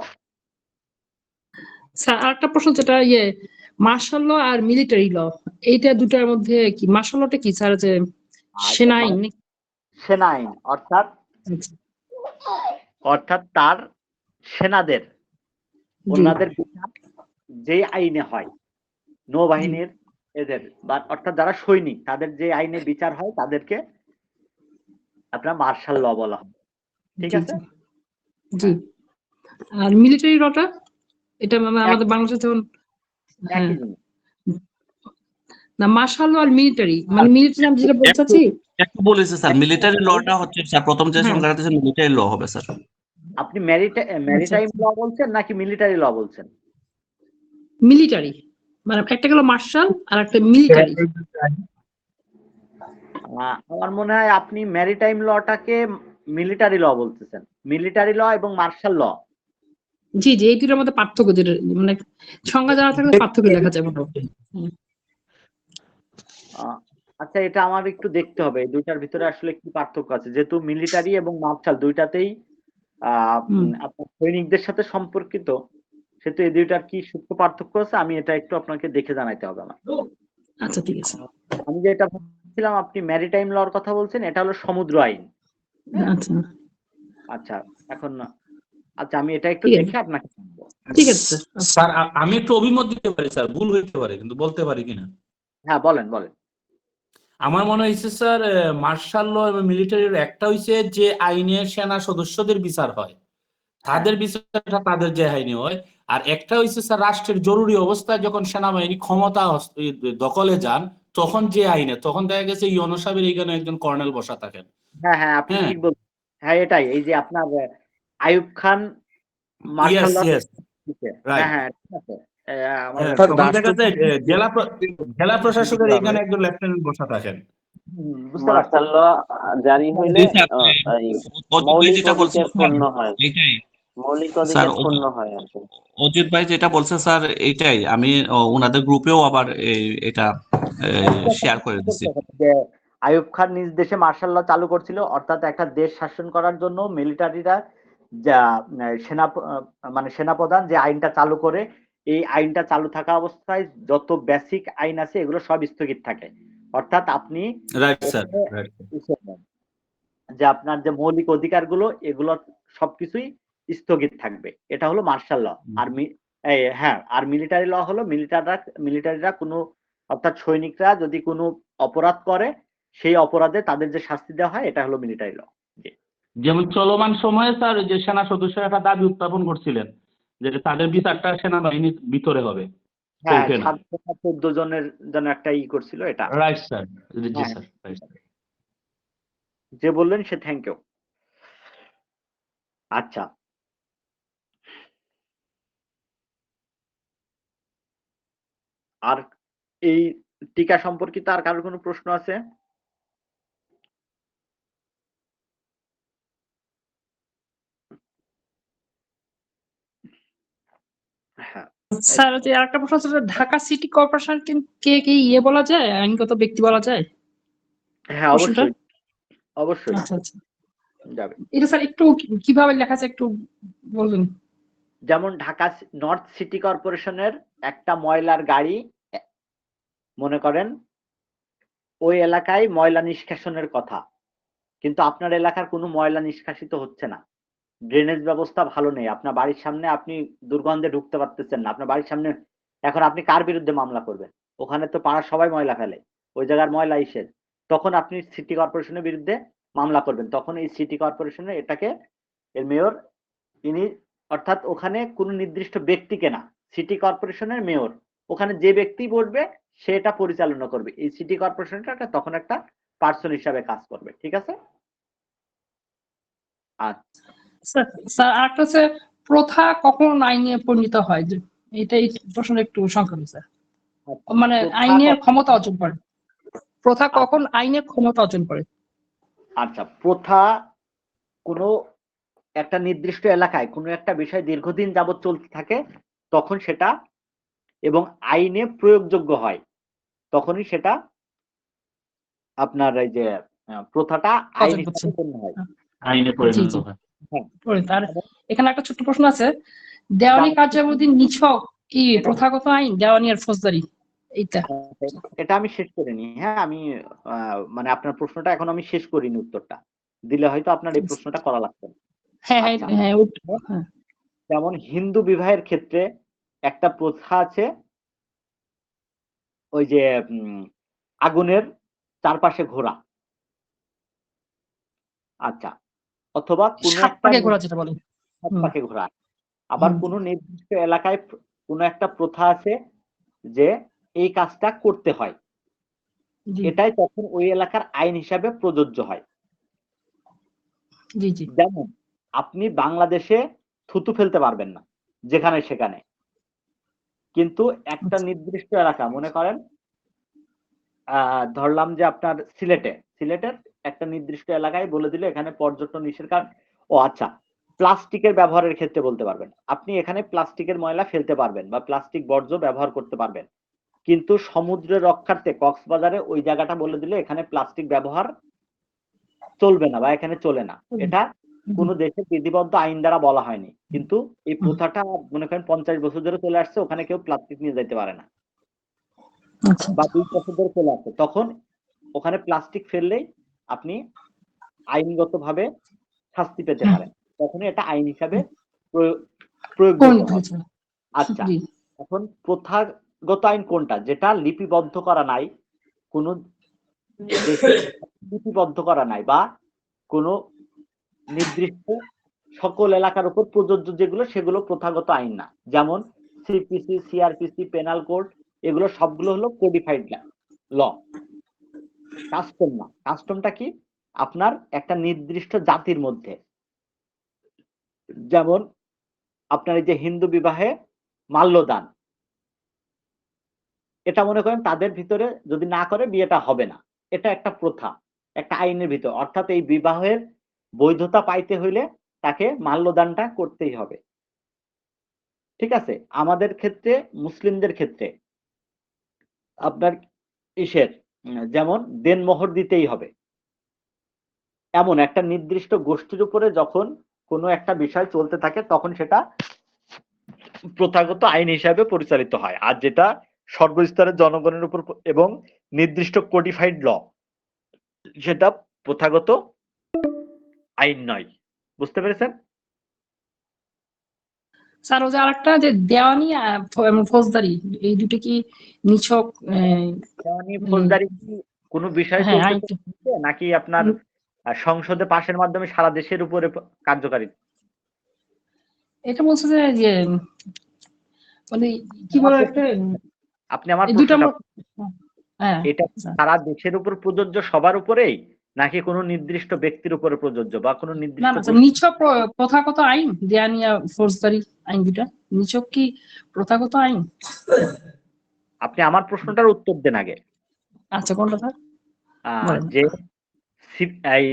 স্যার আরেকটা প্রশ্ন, যেটা মার্শাল ল আর মিলিটারি ল, এইটা দুটার মধ্যে কি মার্শাল লটা কি স্যার? যে সেনা আইন নাকি?
সেনা আইন অর্থাৎ তার সেনাদের ওনাদের বিচার যে আইনে হয়, নৌবাহিনীর এদের বা অর্থাৎ যারা সৈনিক তাদের যে আইনে বিচার হয় তাদেরকে আপনার মার্শাল ল বলা হয়। ঠিক আছে?
জি। আর মিলিটারি লটা এটা আমাদের বাংলাদেশে যখন
একই জিনিস।
না, মার্শাল ল আর মিলিটারি, মানে মিলিটারি আমি যেটা বলতে চাচ্ছি
একটু বলেছে স্যার, মিলিটারি লটা হচ্ছে স্যার প্রথম যে সংজ্ঞাটা দিয়েছে মিলিটারি ল হবে স্যার।
আপনি ম্যারিটাইম ল বলছেন নাকি মিলিটারি ল বলছেন?
মিলিটারি, মানে একটা গেল মার্শাল আর একটা মিলিটারি।
আমার মনে হয় আপনি ম্যারিটাইম লটাকে মিলিটারি ল বলতেছেন। মিলিটারি ল এবং মার্শাল ল,
জি জি, এই দুটোর মধ্যে পার্থক্য, যেটা মানে সংজ্ঞা জানা থাকলে পার্থক্য দেখা যায় মোটামুটি।
আচ্ছা, এটা আমার একটু দেখতে হবে এই দুইটার ভিতরে আসলে কি পার্থক্য আছে, যেহেতু মিলিটারি এবং মার্শাল দুইটাতেই আপনার সৈনিকদের সাথে সম্পর্কিত, সেহেতু এই দুইটার কি সূক্ষ্ম পার্থক্য আছে আমি এটা একটু আপনাকে দেখে জানাইতে হবে আমার।
আচ্ছা ঠিক আছে।
আমি যেটা ভাবছিলাম আপনি ম্যারিটাইম লর কথা বলছেন, এটা হলো সমুদ্র আইন।
আচ্ছা
আচ্ছা, এখন আচ্ছা আমি এটা একটু
ঠিক আছে।
দেখে আপনাকে জানাবো।
ঠিক আছে স্যার।
স্যার আমি একটু অভিমত দিতে পারি স্যার, ভুল হইতে পারে কিন্তু বলতে পারি কিনা।
হ্যাঁ বলেন।
আমার মনে হয়েছে স্যার মার্শাল ল এবং মিলিটারির একটা হইছে যে আইনে সেনা সদস্যদের বিচার হয়, তাদের বিচারটা তাদের যে আইনে হয়। আর একটা হইছে স্যার রাষ্ট্রের জরুরি অবস্থায় যখন সেনাবাহিনী ক্ষমতা দখলে যান তখন যে আইনে, তখন দেখা গেছে ইউনূস সাহেবের এইখানে একজন কর্নেল বসা থাকেন।
হ্যাঁ আপনি ঠিক বলছেন। হ্যাঁ এটাই, এই যে আপনার আইয়ুব খান মার্শাল ল। হ্যাঁ ঠিক আছে।
তখন দেখা যায় জেলা প্রশাসকের এখানে একজন লেফটেন্যান্ট বসা থাকেন।
বুঝতে পারছি।
মার্শাল ল জারি হইলে মৌলিক অধিকার পূর্ণ হয়, মৌলিক অধিকার পূর্ণ হয় আর কি।
অজিত ভাই যেটা বলছে স্যার এইটাই, আমি ওনাদের গ্রুপেও আবার এটা শেয়ার করে দিচ্ছি।
যে আইয়ুব খান নিজ দেশে মার্শাল ল চালু করছিল, অর্থাৎ একটা দেশ শাসন করার জন্য মিলিটারিরা যা সেনাপ্রধান যে আইনটা চালু করে, এই আইনটা চালু থাকা অবস্থায় যত বেসিক আইন আছে এগুলো সব স্থগিত থাকে। অর্থাৎ আপনি যে আপনার যে মৌলিক অধিকারগুলো এগুলো সবকিছুই স্থগিত থাকবে, এটা হলো মার্শাল ল। আর আর মিলিটারি ল হলো মিলিটারিরা কোনো অর্থাৎ সৈনিকরা যদি কোনো অপরাধ করে সেই অপরাধে তাদের যে শাস্তি দেওয়া হয়, এটা হলো মিলিটারি ল।
যেমন চলমান সময়ে স্যার যে সেনা সদস্যরা একটা দাবি উত্থাপন করছিলেন যে তাদের বিচারটা সেনাবাহিনীর ভিতরে হবে।
হ্যাঁ 14 জনের জন্য একটা করছিল এটা।
রাইট স্যার, জি স্যার,
যে বললেন সে থ্যাংক ইউ। আচ্ছা, আর এই টিকা সম্পর্কিত আর কারোর কোনো প্রশ্ন আছে?
স্যার যে আরেকটা প্রশ্ন আছে, ঢাকা সিটি কর্পোরেশন কে কি বলা যায়, আইনগত ব্যক্তি বলা যায়?
হ্যাঁ অবশ্যই
আচ্ছা আচ্ছা
যাবে।
এটা স্যার একটু কিভাবে লেখা আছে একটু বলবেন?
যেমন ঢাকা নর্থ সিটি কর্পোরেশনের একটা ময়লার গাড়ি, মনে করেন ওই এলাকায় ময়লা নিষ্কাশনের কথা, কিন্তু আপনার এলাকার কোনো ময়লা নিষ্কাশিত হচ্ছে না, ড্রেনেজ ব্যবস্থা ভালো নেই, আপনার বাড়ির সামনে আপনি দুর্গন্ধে ঢুকতে পারতেছেন না, আপনার বাড়ির সামনে এখন আপনি কার বিরুদ্ধে মামলা করবেন? ওখানে তো পাড়ার সবাই ময়লা ফেলে, ওই জায়গার ময়লা ইসের, তখন আপনি সিটি কর্পোরেশনের বিরুদ্ধে মামলা করবেন। তখন এই সিটি কর্পোরেশনের এটাকে এর মেয়র ইনি, অর্থাৎ ওখানে কোনো নির্দিষ্ট ব্যক্তিকে না, সিটি কর্পোরেশনের মেয়র, ওখানে যে ব্যক্তি বসবে সেটা পরিচালনা করবে। এই সিটি কর্পোরেশনটা তখন একটা পার্সন হিসাবে কাজ করবে। ঠিক আছে? আচ্ছা,
স্যার স্যার আরেকটা হচ্ছে প্রথা কখন আইনে পরিণত হয়, যে এই প্রশ্নটা একটু সংক্ষেপে স্যার।
আচ্ছা,
মানে
প্রথা
আইনের
কখন-
ক্ষমতা অর্জন করে, প্রথা কখন আইনের ক্ষমতা অর্জন করে?
আচ্ছা, প্রথা কোনো একটা নির্দিষ্ট এলাকায় কোনো একটা বিষয় দীর্ঘদিন যাবৎ চলতে থাকে, তখন সেটা এবং আইনে প্রয়োগযোগ্য হয়, তখনই সেটা আপনার এই যে প্রথাটা আইন
অর্জন করছে।
হিসাবে গণ্য হয়।
আইনে
জি
পরিণত
জি
হয়।
হ্যাঁ,
আর এখানে একটা ছোট্ট প্রশ্ন আছে, দেওয়ানি কার্যাবধি নিছক কি প্রথাগত আইন, দেওয়ানি আর ফৌজদারি এইটা?
এটা আমি শেষ করিনি। হ্যাঁ, আমি মানে আপনার প্রশ্নটা এখন আমি শেষ করিনি, উত্তরটা দিলে হয়তো আপনার এই প্রশ্নটা করা লাগতো না।
হ্যাঁ হ্যাঁ
আচ্ছা,
হ্যাঁ হ্যাঁ।
যেমন হিন্দু বিবাহের ক্ষেত্রে একটা প্রথা আছে, ওই যে আগুনের চারপাশে ঘোরা। আচ্ছা, অথবা কোনো
সাত
একটা
পাকে ঘোরা যেটা বলে।
হাত
হুম,
পাকে ঘোরা। আবার
হুম।
কোনো নির্দিষ্ট এলাকায় কোনো একটা প্রথা আছে যে এই কাজটা করতে হয়,
জি
এটাই তখন ওই এলাকার আইন হিসাবে প্রযোজ্য হয়।
জি জি
যেমন আপনি বাংলাদেশে থুতু ফেলতে পারবেন না যেখানে সেখানে, কিন্তু একটা নির্দিষ্ট এলাকা, মনে করেন ধরলাম যে আপনার সিলেটের একটা নির্দিষ্ট এলাকায় বলে দিল এখানে পর্যটন নিষেধ। ও আচ্ছা, প্লাস্টিকের ব্যবহারের ক্ষেত্রে বলতে পারবেন, আপনি এখানে প্লাস্টিকের ময়লা ফেলতে পারবেন বা প্লাস্টিক বর্জ্য ব্যবহার করতে পারবেন, কিন্তু সমুদ্রের রক্ষার্থে কক্সবাজারে ওই জায়গাটা বলে দিলে এখানে প্লাস্টিক ব্যবহার চলবে না বা এখানে চলে না। এটা কোনো দেশের বিধিবদ্ধ আইন দ্বারা বলা হয়নি, কিন্তু এই প্রথাটা মনে করেন 50 বছর ধরে চলে আসছে, ওখানে কেউ প্লাস্টিক নিয়ে যেতে পারে না,
আচ্ছা
বা 2 বছর ধরে চলে আসছে, তখন ওখানে প্লাস্টিক ফেললেই আপনি আইনগতভাবে শাস্তি পেতে পারেন, তখনই এটা আইন হিসাবে প্রয়োগযোগ্য
পরিণত
হবে।
হয়েছে।
আচ্ছা,
জি
এখন প্রথাগত আইন কোনটা? যেটা লিপিবদ্ধ করা নাই, কোন দেশে লিপিবদ্ধ করা নাই, বা কোন নির্দিষ্ট সকল এলাকার উপর প্রযোজ্য যেগুলো, সেগুলো প্রথাগত আইন না। যেমন সিপিসি, সিআরপিসি, পেনাল কোড, এগুলো সবগুলো হলো কোডিফাইড ল। কাস্টম না। কাস্টমটা কি? আপনার একটা নির্দিষ্ট জাতির মধ্যে, যেমন আপনার এই যে হিন্দু বিবাহে মাল্যদান, এটা মনে করেন তাদের ভিতরে যদি না করে বিয়েটা হবে না, এটা একটা প্রথা, একটা আইনের ভিতর। অর্থাৎ এই বিবাহের বৈধতা পাইতে হইলে তাকে মাল্যদানটা করতেই হবে। ঠিক আছে? আমাদের ক্ষেত্রে, মুসলিমদের ক্ষেত্রে আপনার ইসের যেমন দেনমোহর দিতেই হবে। এমন একটা নির্দিষ্ট গোষ্ঠীর উপরে যখন কোনো একটা বিষয় চলতে থাকে, তখন সেটা প্রথাগত আইন হিসাবে পরিচালিত হয়। আর যেটা সর্বস্তরের জনগণের উপর এবং নির্দিষ্ট কোডিফাইড ল, সেটা প্রথাগত আইন নয়। বুঝতে পেরেছেন?
স্যার, ওই যে আরেকটা যে দেওয়ানি এবং ফৌজদারি, এই দুটো কি নিছক
দেওয়ানি ফৌজদারি কি কোনো বিষয়
হ্যাঁ আইন?
চলতে নাকি আপনার সংসদে পাশের মাধ্যমে সারা দেশের উপরে কার্যকারী?
এটা বলছে যে মানে কি বলে একটা,
আপনি আমার
এই দুটো
প্রশ্নটা,
হ্যাঁ
এটা সারা দেশের উপর প্রযোজ্য, সবার উপরেই, নাকি কোনো নির্দিষ্ট ব্যক্তির উপরে প্রযোজ্য বা কোনো
না
নির্দিষ্ট
না নিছক প্রথাগত আইন, দেওয়ানি আর ফৌজদারি আইন দুটা নিছক কি প্রথাগত আইন?
আপনি আমার প্রশ্নটার উত্তর দেন আগে।
আচ্ছা, কোনটা স্যার বলেন?
যে এই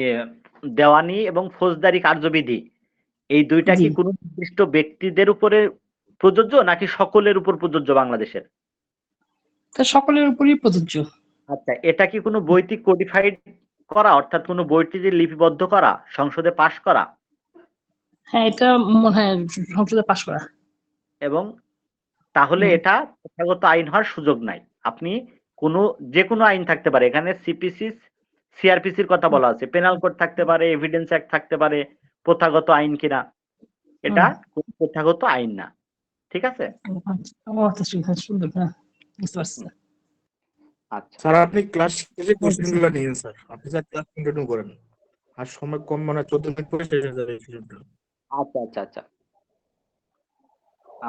দেওয়ানি এবং ফৌজদারি কার্যবিধি, এই দুইটা
জি,
কি কোনো নির্দিষ্ট ব্যক্তিদের উপরে প্রযোজ্য নাকি সকলের উপর প্রযোজ্য বাংলাদেশের?
তা সকলের উপরই প্রযোজ্য।
আচ্ছা, এটা কি কোনো বইতে কোডিফাইড করা, অর্থাৎ কোনো বইটি লিপিবদ্ধ করা, সংসদে পাশ করা?
হ্যাঁ, এটা মনে হয় সংসদে পাশ করা।
এবং তাহলে এটা প্রথাগত আইন হওয়ার সুযোগ নাই। আপনি যে কোনো আইন থাকতে পারে, এখানে সিপিসি, সিআরপিসির কথা বলা আছে, পেনাল কোড থাকতে পারে, এভিডেন্স অ্যাক্ট থাকতে পারে, প্রথাগত আইন কিনা, এটা কোনো প্রথাগত আইন না। ঠিক আছে?
আচ্ছা ঠিক আছে, সুন্দর, হ্যাঁ বুঝতে পারছি স্যার।
আচ্ছা,
স্যার আপনি ক্লাস শেষে কোশ্চেনগুলো নিন স্যার, আপনি স্যার ক্লাস কন্টিনিউ করেন। আর সময় কম, মানে 14 মিনিট পরে শেষ হয়ে যাবে এই সেশনটা।
আচ্ছা, আচ্ছা, আচ্ছা,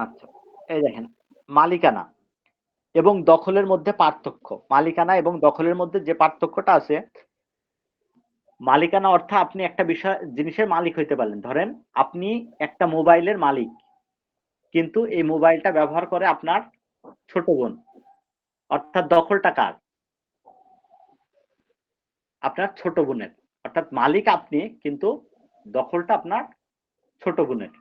আচ্ছা। এই দেখেন, মালিকানা। এবং দখলের মধ্যে পার্থক্য। মালিকানা এবং দখলের মধ্যে যে পার্থক্যটা আছে, মালিকানা অর্থ আপনি একটা জিনিসের মালিক হইতে পারলেন। ধরেন আপনি একটা মোবাইলের মালিক, কিন্তু এই মোবাইলটা ব্যবহার করে আপনার ছোট বোন, অর্থাৎ দখলটা কার? আপনার ছোট বোনের। অর্থাৎ মালিক আপনি, কিন্তু দখলটা আপনার ছোট বোনের।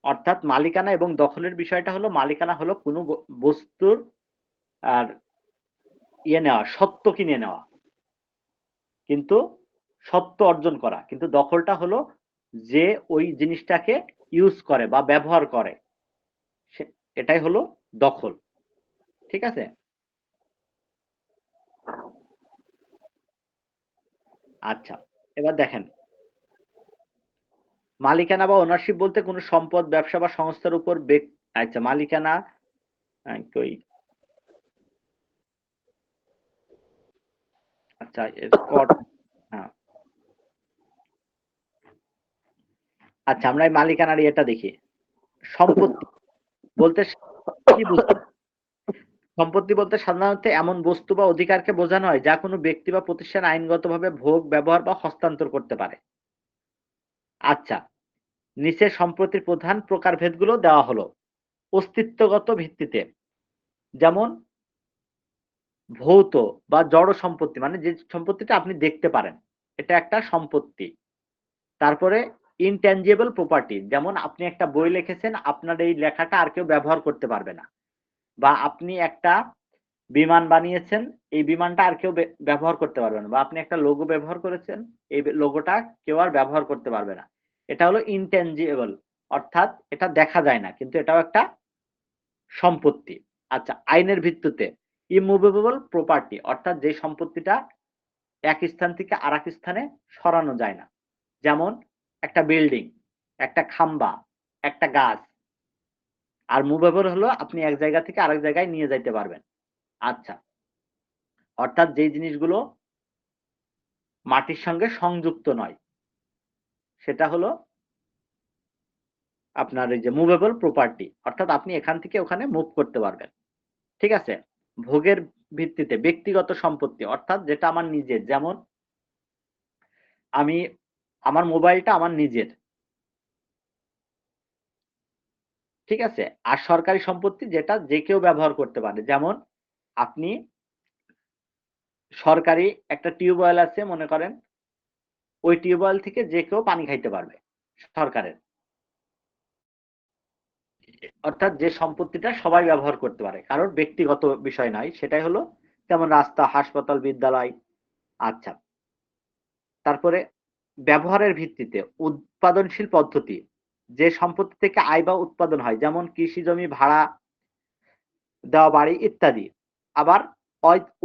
অর্থাৎ মালিকানা এবং দখলের বিষয়টা হলো, মালিকানা হলো কোনো বস্তুর আর নেওয়া, সত্য কিনে নেওয়া, কিন্তু সত্য অর্জন করা। কিন্তু দখলটা হলো যে ওই জিনিসটাকে ইউজ করে বা ব্যবহার করে, এটাই হলো দখল। ঠিক আছে? আচ্ছা, এবার দেখেন, মালিকানা বা ওনারশিপ বলতে কোনো সম্পদ, ব্যবসা বা সংস্থার উপর আচ্ছা, মালিকানা কই, আচ্ছা হ্যাঁ, আচ্ছা, আমরা এই মালিকানার এটা দেখি। সম্পত্তি বলতে কি বুঝি? সম্পত্তি বলতে সাধারণত এমন বস্তু বা অধিকারকে বোঝানো হয় যা কোনো ব্যক্তি বা প্রতিষ্ঠান আইনগতভাবে ভোগ, ব্যবহার বা হস্তান্তর করতে পারে। আচ্ছা, নিচে সম্পত্তির প্রধান প্রকারভেদগুলো দেওয়া হলো অস্তিত্বগত ভিত্তিতে। যেমন ভৌত বা জড় সম্পত্তি, মানে যে সম্পত্তিটা আপনি দেখতে পারেন, এটা একটা সম্পত্তি। তারপরে ইনট্যাঞ্জিবল প্রপার্টি, যেমন আপনি একটা বই লিখেছেন, আপনার এই লেখাটা আর কেউ ব্যবহার করতে পারবে না। বা আপনি একটা বিমান বানিয়েছেন, এই বিমানটা আর কেউ ব্যবহার করতে পারবে না। বা আপনি একটা লোগো ব্যবহার করেছেন, এই লোগোটা কেউ আর ব্যবহার করতে পারবে না। এটা হলো ইনট্যাঞ্জিবল, অর্থাৎ এটা দেখা যায় না, কিন্তু এটাও একটা সম্পত্তি। আচ্ছা, আইনের ভিত্তিতে ইমুভেবল প্রপার্টি, অর্থাৎ যে সম্পত্তিটা এক স্থান থেকে আরেক স্থানে সরানো যায় না। যেমন একটা বিল্ডিং, একটা খাম্বা, একটা গাছ। আর মুভেবল হলো আপনি এক জায়গা থেকে আরেক জায়গায় নিয়ে যাইতে পারবেন। আচ্ছা, অর্থাৎ যে জিনিসগুলো মাটির সঙ্গে সংযুক্ত নয়, সেটা হলো আপনার এই যে মুভেবল প্রপার্টি, অর্থাৎ আপনি এখান থেকে ওখানে মুভ করতে পারবেন। ঠিক আছে? ভোগের ভিত্তিতে ব্যক্তিগত সম্পত্তি, অর্থাৎ যেটা আমার নিজের। যেমন আমার মোবাইলটা আমার নিজের। ঠিক আছে? আর সরকারি সম্পত্তি যেটা যে কেউ ব্যবহার করতে পারে। যেমন আপনি সরকারি একটা টিউবওয়েল আছে মনে করেন, ওই টিউবওয়েল থেকে যে কেউ পানি খাইতে পারবে, সরকারের। অর্থাৎ যে সম্পত্তিটা সবাই ব্যবহার করতে পারে, কারোর ব্যক্তিগত বিষয় নয়, সেটাই হলো যেমন রাস্তা, হাসপাতাল, বিদ্যালয়। আচ্ছা, তারপরে ব্যবহারের ভিত্তিতে উৎপাদনশীল পদ্ধতি, যে সম্পত্তি থেকে আয় বা উৎপাদন হয়, যেমন কৃষি জমি, ভাড়া দেওয়া বাড়ি ইত্যাদি। আবার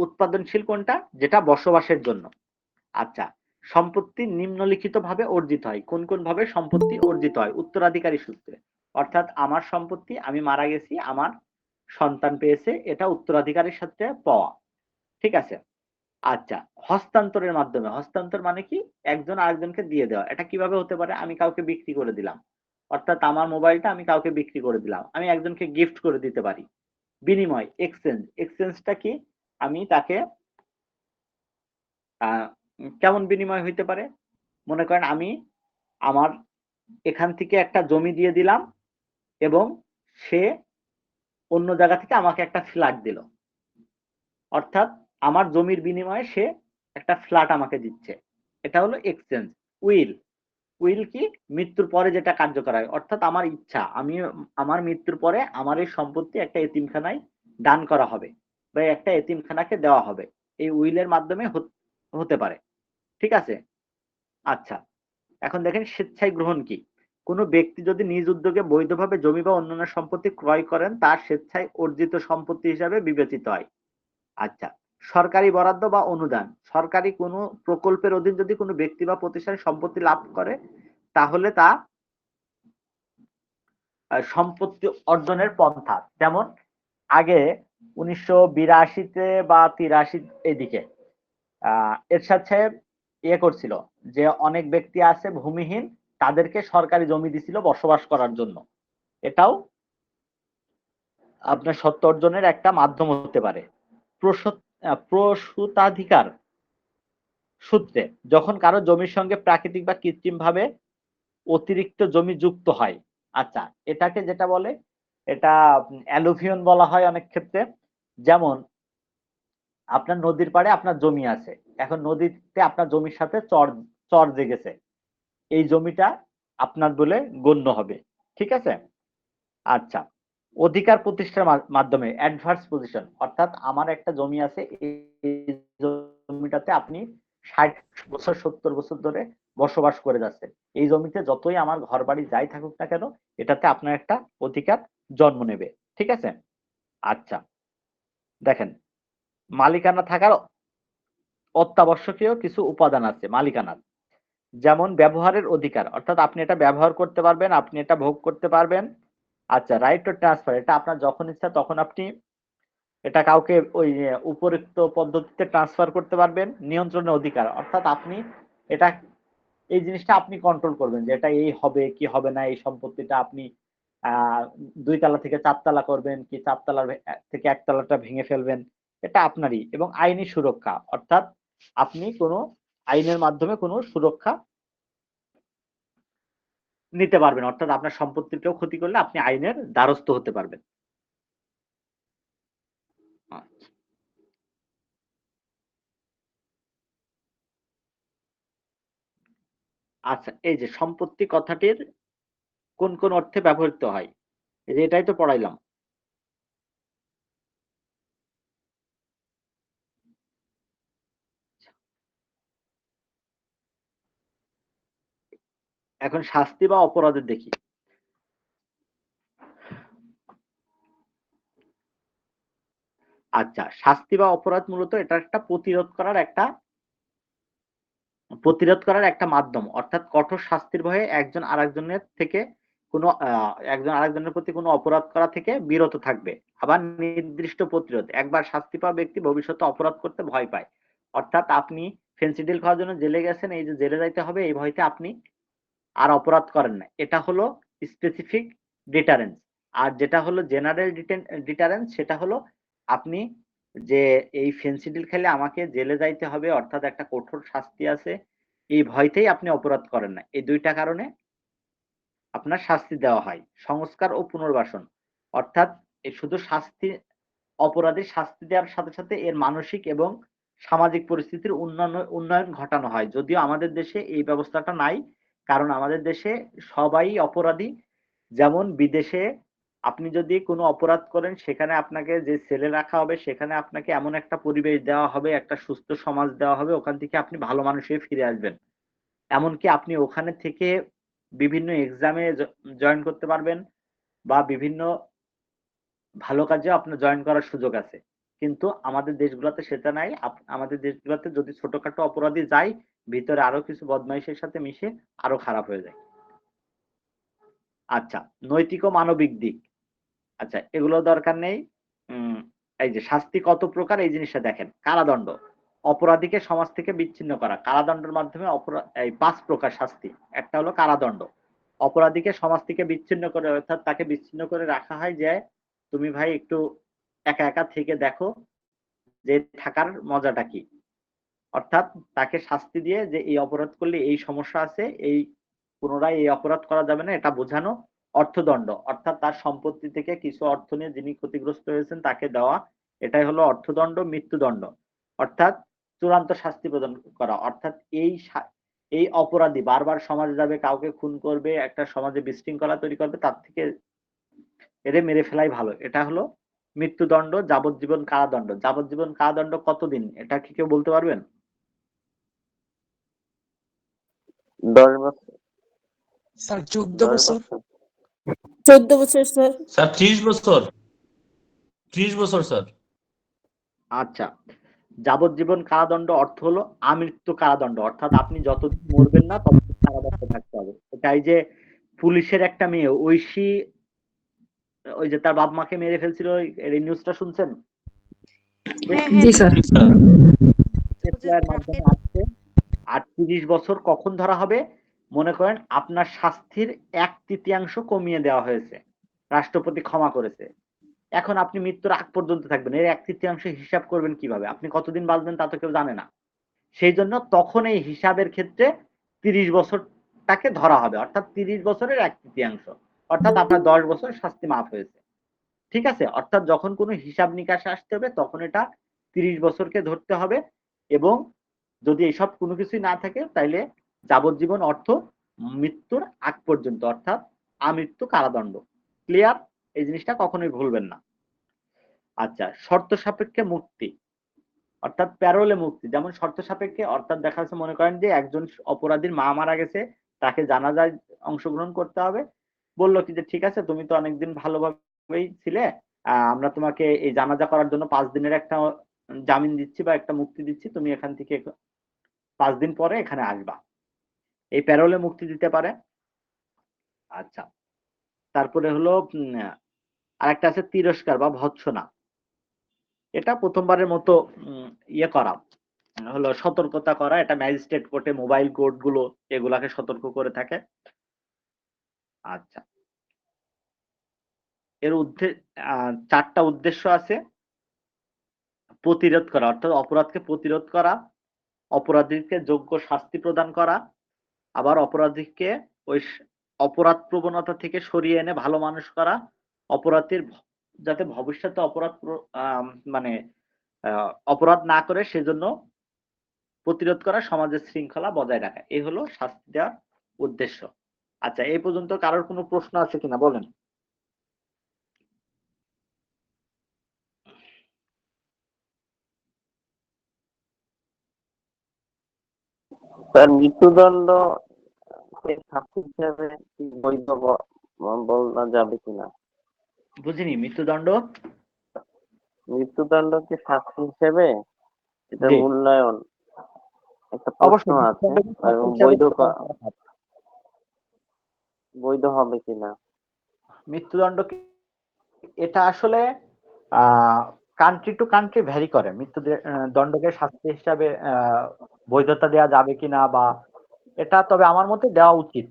উৎপাদনশীল কোনটা? যেটা বসবাসের জন্য। আচ্ছা, সম্পত্তি নিম্নলিখিত ভাবে অর্জিত হয়। কোন কোন ভাবে সম্পত্তি অর্জিত হয়? উত্তরাধিকারী সূত্রে, অর্থাৎ আমার সম্পত্তি, আমি মারা গেছি, আমার সন্তান পেয়েছে, এটা উত্তরাধিকারীর সাথে পাওয়া। ঠিক আছে? আচ্ছা, হস্তান্তরের মাধ্যমে। হস্তান্তর মানে কি? একজন আরেকজনকে দিয়ে দেওয়া। এটা কিভাবে হতে পারে? আমি কাউকে বিক্রি করে দিলাম, অর্থাৎ আমার মোবাইলটা আমি কাউকে বিক্রি করে দিলাম। আমি একজনকে গিফট করে দিতে পারি। বিনিময়, এক্সচেঞ্জ। এক্সচেঞ্জটা কি? আমি তাকে কেমন বিনিময় হইতে পারে? মনে করেন আমি আমার এখান থেকে একটা জমি দিয়ে দিলাম এবং সে অন্য জায়গা থেকে আমাকে একটা ফ্ল্যাট দিল। অর্থাৎ আমার জমির বিনিময়ে সে একটা ফ্ল্যাট আমাকে দিচ্ছে। এটা হলো এক্সচেঞ্জ। উইল, উইল কি? মৃত্যুর পরে যেটা কার্যকর হয়। অর্থাৎ আমার ইচ্ছা, আমি আমার মৃত্যুর পরে আমার এই সম্পত্তি একটা এতিমখানায় দান করা হবে বা একটা এতিমখানাকে দেওয়া হবে, এই উইলের মাধ্যমে হতে পারে। ঠিক আছে? আচ্ছা, এখন দেখেন স্বেচ্ছায় গ্রহণ কি? কোনো ব্যক্তি যদি নিজ উদ্যোগে বৈধভাবে জমি বা অন্যান্য সম্পত্তি ক্রয় করেন, তার স্বেচ্ছায় অর্জিত সম্পত্তি হিসাবে বিবেচিত হয়। আচ্ছা, সরকারি বরাদ্দ বা অনুদান। সরকারি কোনো প্রকল্পের অধীন যদি কোনো ব্যক্তি বা প্রতিষ্ঠান সম্পত্তি লাভ করে, তাহলে তা সম্পত্তি অর্জনের পন্থা। যেমন আগে 1982-তে বা 83 এদিকে এরশাদ সাহেব করছিল যে অনেক ব্যক্তি আছে ভূমিহীন, তাদেরকে সরকারি জমি দিছিল বসবাস করার জন্য। এটাও আপনার সত্য অর্জনের একটা মাধ্যম হতে পারে। প্রসূতাধিকার সূত্রে যখন কারো জমির সঙ্গে প্রাকৃতিক বা কৃত্রিমভাবে অতিরিক্ত জমি যুক্ত হয়, আচ্ছা, এটাকে যেটা বলে, এটা অ্যালুভিয়ন বলা হয় অনেক ক্ষেত্রে। যেমন আপনার নদীর পাড়ে আপনার জমি আছে, এখন নদীতে আপনার জমির সাথে চর চর জেগেছে, এই জমিটা আপনার বলে গণ্য হবে। ঠিক আছে? আচ্ছা, অধিকার প্রতিষ্ঠার মাধ্যমে অ্যাডভার্স পজিশন, অর্থাৎ আমার একটা জমি আছে, এই জমিটাতে আপনি 60 বছর 70 বছর ধরে বসবাস করে যাচ্ছেন, এই জমিতে যতই আমার ঘর বাড়ি যাই থাকুক না কেন, এটাতে আপনার একটা অধিকার জন্ম নেবে। ঠিক আছে? আচ্ছা, দেখেন, মালিকানা থাকার অত্যাবশ্যকীয় কিছু উপাদান আছে মালিকানার। যেমন ব্যবহারের অধিকার, অর্থাৎ আপনি এটা ব্যবহার করতে পারবেন, আপনি এটা ভোগ করতে পারবেন। আচ্ছা, রাইট টু ট্রান্সফার, এটা আপনার যখন ইচ্ছা তখন আপনি এটা কাউকে ওই উপরিক্ত পদ্ধতিতে ট্রান্সফার করতে পারবেন। নিয়ন্ত্রণের অধিকার, অর্থাৎ আপনি এটা, এই জিনিসটা আপনি কন্ট্রোল করবেন যে এটা এই হবে কি হবে না, এই সম্পত্তিটা আপনি 2 তলা থেকে 4 তলা করবেন কি 4 তলা থেকে 1 তলাটা ভেঙে ফেলবেন, এটা আপনারই। এবং আইনি সুরক্ষা, অর্থাৎ আপনি কোনো আইনের মাধ্যমে কোনো সুরক্ষা নিতে পারবেন, অর্থাৎ আপনার সম্পত্তির কেউ ক্ষতি করলে আপনি আইনের দ্বারস্থ হতে পারবেন। আচ্ছা, এই যে সম্পত্তি কথাটির কোন কোন অর্থে ব্যবহৃত হয়, এই যে এটাই তো পড়াইলাম। এখন শাস্তি বা অপরাধের দেখি। আচ্ছা, শাস্তি বা অপরাধ মূলত এটা একটা প্রতিরোধ করার একটা মাধ্যম, অর্থাৎ কঠোর শাস্তির ভয়ে একজন আরেকজনের থেকে কোনো একজন আরেকজনের প্রতি কোনো অপরাধ করা থেকে বিরত থাকবে। আবার নির্দিষ্ট প্রতিরোধ, একবার শাস্তি পাওয়া ব্যক্তি ভবিষ্যতে অপরাধ করতে ভয় পায়, অর্থাৎ আপনি ফেন্সিডিল খাওয়ার জন্য জেলে গেছেন, এই যে জেলে যাইতে হবে এই ভয়তে আপনি আর অপরাধ করেন না, এটা হলো স্পেসিফিক ডিটারেন্স। আর যেটা হলো জেনারেল ডিটারেন্স, সেটা হলো আপনি যে এই ফেন্সিডিল খেলে আমাকে জেলে যাইতে হবে, অর্থাৎ একটা কঠোর শাস্তি আছে, এই ভয়তেই আপনি অপরাধ করেন না। এই দুইটা কারণে আপনার শাস্তি দেওয়া হয়। সংস্কার ও পুনর্বাসন, অর্থাৎ শুধু শাস্তি, অপরাধীর শাস্তি দেওয়ার সাথে সাথে এর মানসিক এবং সামাজিক পরিস্থিতির উন্নয়ন ঘটানো হয়। যদিও আমাদের দেশে এই ব্যবস্থাটা নাই, কারণ আমাদের দেশে সবাই অপরাধী। যেমন বিদেশে আপনি যদি কোনো অপরাধ করেন, সেখানে আপনাকে যে সেলে রাখা হবে, সেখানে আপনাকে এমন একটা পরিবেশ দেওয়া হবে, একটা সুস্থ সমাজ দেওয়া হবে, ওখান থেকে আপনি ভালো মানুষ হয়ে ফিরে আসবেন। এমনকি আপনি ওখানে থেকে বিভিন্ন এক্সামে জয়েন করতে পারবেন বা বিভিন্ন ভালো কাজেও আপনার জয়েন করার সুযোগ আছে। কিন্তু আমাদের দেশগুলোতে সেটা নাই। আমাদের দেশগুলোতে যদি ছোটখাটো অপরাধী যায়, ভিতরে আরো কিছু বদমাইশের সাথে মিশে আরো খারাপ হয়ে যায়। আচ্ছা, নৈতিক ও মানবিক দিক, আচ্ছা এগুলো দরকার নেই। এই যে শাস্তি কত প্রকার, এই জিনিসটা দেখেন। কারাদণ্ড, অপরাধীকে সমাজ থেকে বিচ্ছিন্ন করা। কারাদণ্ডের মাধ্যমে এই 5 প্রকার শাস্তি। একটা হলো কারাদণ্ড, অপরাধীকে সমাজ থেকে বিচ্ছিন্ন করে, অর্থাৎ তাকে বিচ্ছিন্ন করে রাখা হয় যে তুমি ভাই একটু একা একা থেকে দেখো যে থাকার মজাটা কি, অর্থাৎ তাকে শাস্তি দিয়ে যে এই অপরাধ করলে এই সমস্যা আছে, এই পুনরায় এই অপরাধ করা যাবে না, এটা বোঝানো। অর্থদণ্ড, অর্থাৎ তার সম্পত্তি থেকে কিছু অর্থ নিয়ে যিনি ক্ষতিগ্রস্ত হয়েছেন তাকে দেওয়া, এটাই হলো অর্থদণ্ড। মৃত্যুদণ্ড, অর্থাৎ চূড়ান্ত শাস্তি প্রদান করা, অর্থাৎ এই অপরাধী বারবার সমাজে যাবে, কাউকে খুন করবে, একটা সমাজে বিশৃঙ্খলা তৈরি করবে, তার থেকে এরে মেরে ফেলাই ভালো, এটা হলো মৃত্যুদণ্ড। যাবজ্জীবন কারাদণ্ড, যাবজ্জীবন কারাদণ্ড কতদিন, এটা কি কেউ বলতে পারবেন?
10 বছর।
স্যার 14
10
বছর।
বছর।
14 বছর স্যার।
স্যার 30 বছর। 30 বছর স্যার।
আচ্ছা, যাবজ্জীবন কারাদণ্ড অর্থ হলো আমৃত্যু কারাদণ্ড, অর্থাৎ আপনি যতদিন মরবেন না ততদিন কারাদণ্ড থাকতে হবে। এটাই যে পুলিশের একটা মেয়ে ঐশী, ওই যে তার বাপ মাকে মেরে ফেলছিল, এই নিউজটা শুনছেন?
হ্যাঁ
জি স্যার।
এর মাধ্যমে আসছে। আর 30 বছর কখন ধরা হবে? মনে করেন আপনার শাস্তির 1/3 কমিয়ে দেওয়া হয়েছে, রাষ্ট্রপতি ক্ষমা করেছে, এখন আপনি মৃত্যুর আগ পর্যন্ত থাকবেন, এর 1/3 হিসাব করবেন কিভাবে? আপনি কতদিন বাঁচবেন তা তো কেউ জানে না। সেই জন্য তখন এই হিসাবের ক্ষেত্রে 30 বছরটাকে ধরা হবে, অর্থাৎ 30 বছরের 1/3, অর্থাৎ আপনার 10 বছর শাস্তি মাফ হয়েছে। ঠিক আছে? অর্থাৎ যখন কোনো হিসাব নিকাশে আসতে হবে তখন এটা 30 বছরকে ধরতে হবে, এবং যদি এইসব কোনো কিছুই না থাকে তাইলে যাবজ্জীবন অর্থ মৃত্যুর আগ পর্যন্ত, অর্থাৎ আমৃত্যু কারাদণ্ড। ক্লিয়ার? এই জিনিসটা কখনোই ভুলবেন না। আচ্ছা, শর্ত সাপেক্ষে মুক্তি অর্থাৎ প্যারোলে মুক্তি, যেমন শর্ত সাপেক্ষে, অর্থাৎ দেখা যাচ্ছে মনে করেন যে একজন অপরাধীর মা মারা গেছে, তাকে জানাজায় অংশগ্রহণ করতে হবে, বললো কি যে ঠিক আছে তুমি তো অনেকদিন ভালোভাবেই ছিলে, আমরা তোমাকে এই জানাজা করার জন্য 5 দিনের একটা জামিন দিচ্ছি বা একটা মুক্তি দিচ্ছি, তুমি এখান থেকে 5 দিন পরে এখানে আসবা, এই প্যারোলে মুক্তি দিতে পারে। আচ্ছা, তারপরে হলো আরেকটা আছে তিরস্কার বা ভৎসনা, এটা প্রথমবারের মতো ইয়ে করা হলো, সতর্কতা করা, এটা ম্যাজিস্ট্রেট কোর্টে মোবাইল কোর্ট গুলো এগুলাকে সতর্ক করে থাকে। আচ্ছা, এর 4টা উদ্দেশ্য আছে। প্রতিরোধ করা, অর্থাৎ অপরাধকে প্রতিরোধ করা, অপরাধীকে যোগ্য শাস্তি প্রদান করা, আবার অপরাধীকে ওই অপরাধ প্রবণতা থেকে সরিয়ে এনে ভালো মানুষ করা, অপরাধীর যাতে ভবিষ্যতে মানে অপরাধ না করে সেজন্য প্রতিরোধ করা, সমাজের শৃঙ্খলা বজায় রাখা, এই হলো শাস্তি দেওয়ার উদ্দেশ্য। আচ্ছা, এই পর্যন্ত কারোর কোনো প্রশ্ন আছে কিনা বলেন?
স্যার মৃত্যুদণ্ড শাস্তি হিসাবে কি বৈধ বলা যাবে কিনা?
বুঝিনি, মৃত্যুদণ্ড
মৃত্যুদণ্ডকে শাস্তি হিসেবে এটা
জি।
মূল্যায়ন একটা প্রশ্ন
অবশ্যই
আছে, এবং বৈধ হবে কিনা?
মৃত্যুদণ্ড এটা আসলে কান্ট্রি টু কান্ট্রি ভ্যারি করে, মৃত্যুদণ্ডকে শাস্তি হিসাবে বৈধতা দেওয়া যাবে কিনা, বা এটা তবে আমার মতে দেওয়া উচিত।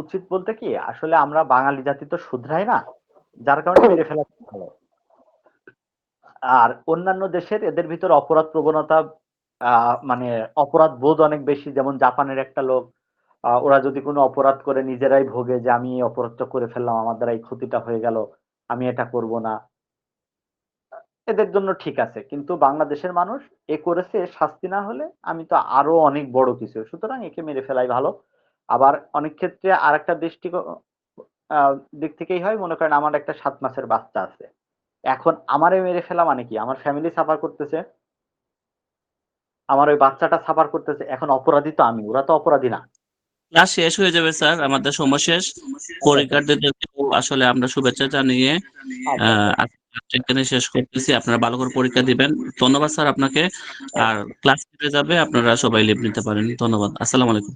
উচিত বলতে কি, আসলে আমরা বাঙালি জাতি তো শুধরাই না, যার কারণে মেরে ফেলা ভালো। আর অন্যান্য দেশের এদের ভিতর অপরাধ প্রবণতা মানে অপরাধ বোধ অনেক বেশি, যেমন জাপানের একটা লোক, ওরা যদি কোনো অপরাধ করে নিজেরাই ভোগে যে আমি এই অপরাধটা করে ফেললাম, আমার দ্বারা এই ক্ষতিটা হয়ে গেল, আমি এটা করব না, এদের জন্য ঠিক আছে। কিন্তু বাংলাদেশের মানুষ এ করেছে, এর শাস্তি না হলে আমি তো আরো অনেক বড় কিছু, সুতরাং একে মেরে ফেলাই ভালো। আবার অনেক ক্ষেত্রে আর একটা দিক থেকেই হয়, মনে করেন আমার একটা 7 মাসের বাচ্চা আছে, এখন আমারে মেরে ফেলা মানে কি, আমার ফ্যামিলি সাফার করতেছে, আমার ওই বাচ্চাটা সাফার করতেছে, এখন অপরাধী তো আমি, ওরা তো অপরাধী না।
ক্লাস শেষ হয়ে যাবে স্যার, আমাদের সময় শেষ। পরীক্ষার্থীদেরকে আসলে আমরা শুভেচ্ছা জানিয়ে আজকে এখানে শেষ করতেছি। আপনারা ভালো করে পরীক্ষা দিবেন। ধন্যবাদ স্যার আপনাকে। আর ক্লাস কেটে যাবে, আপনারা সবাই লিভ নিতে পারেন। ধন্যবাদ। আসসালামু আলাইকুম।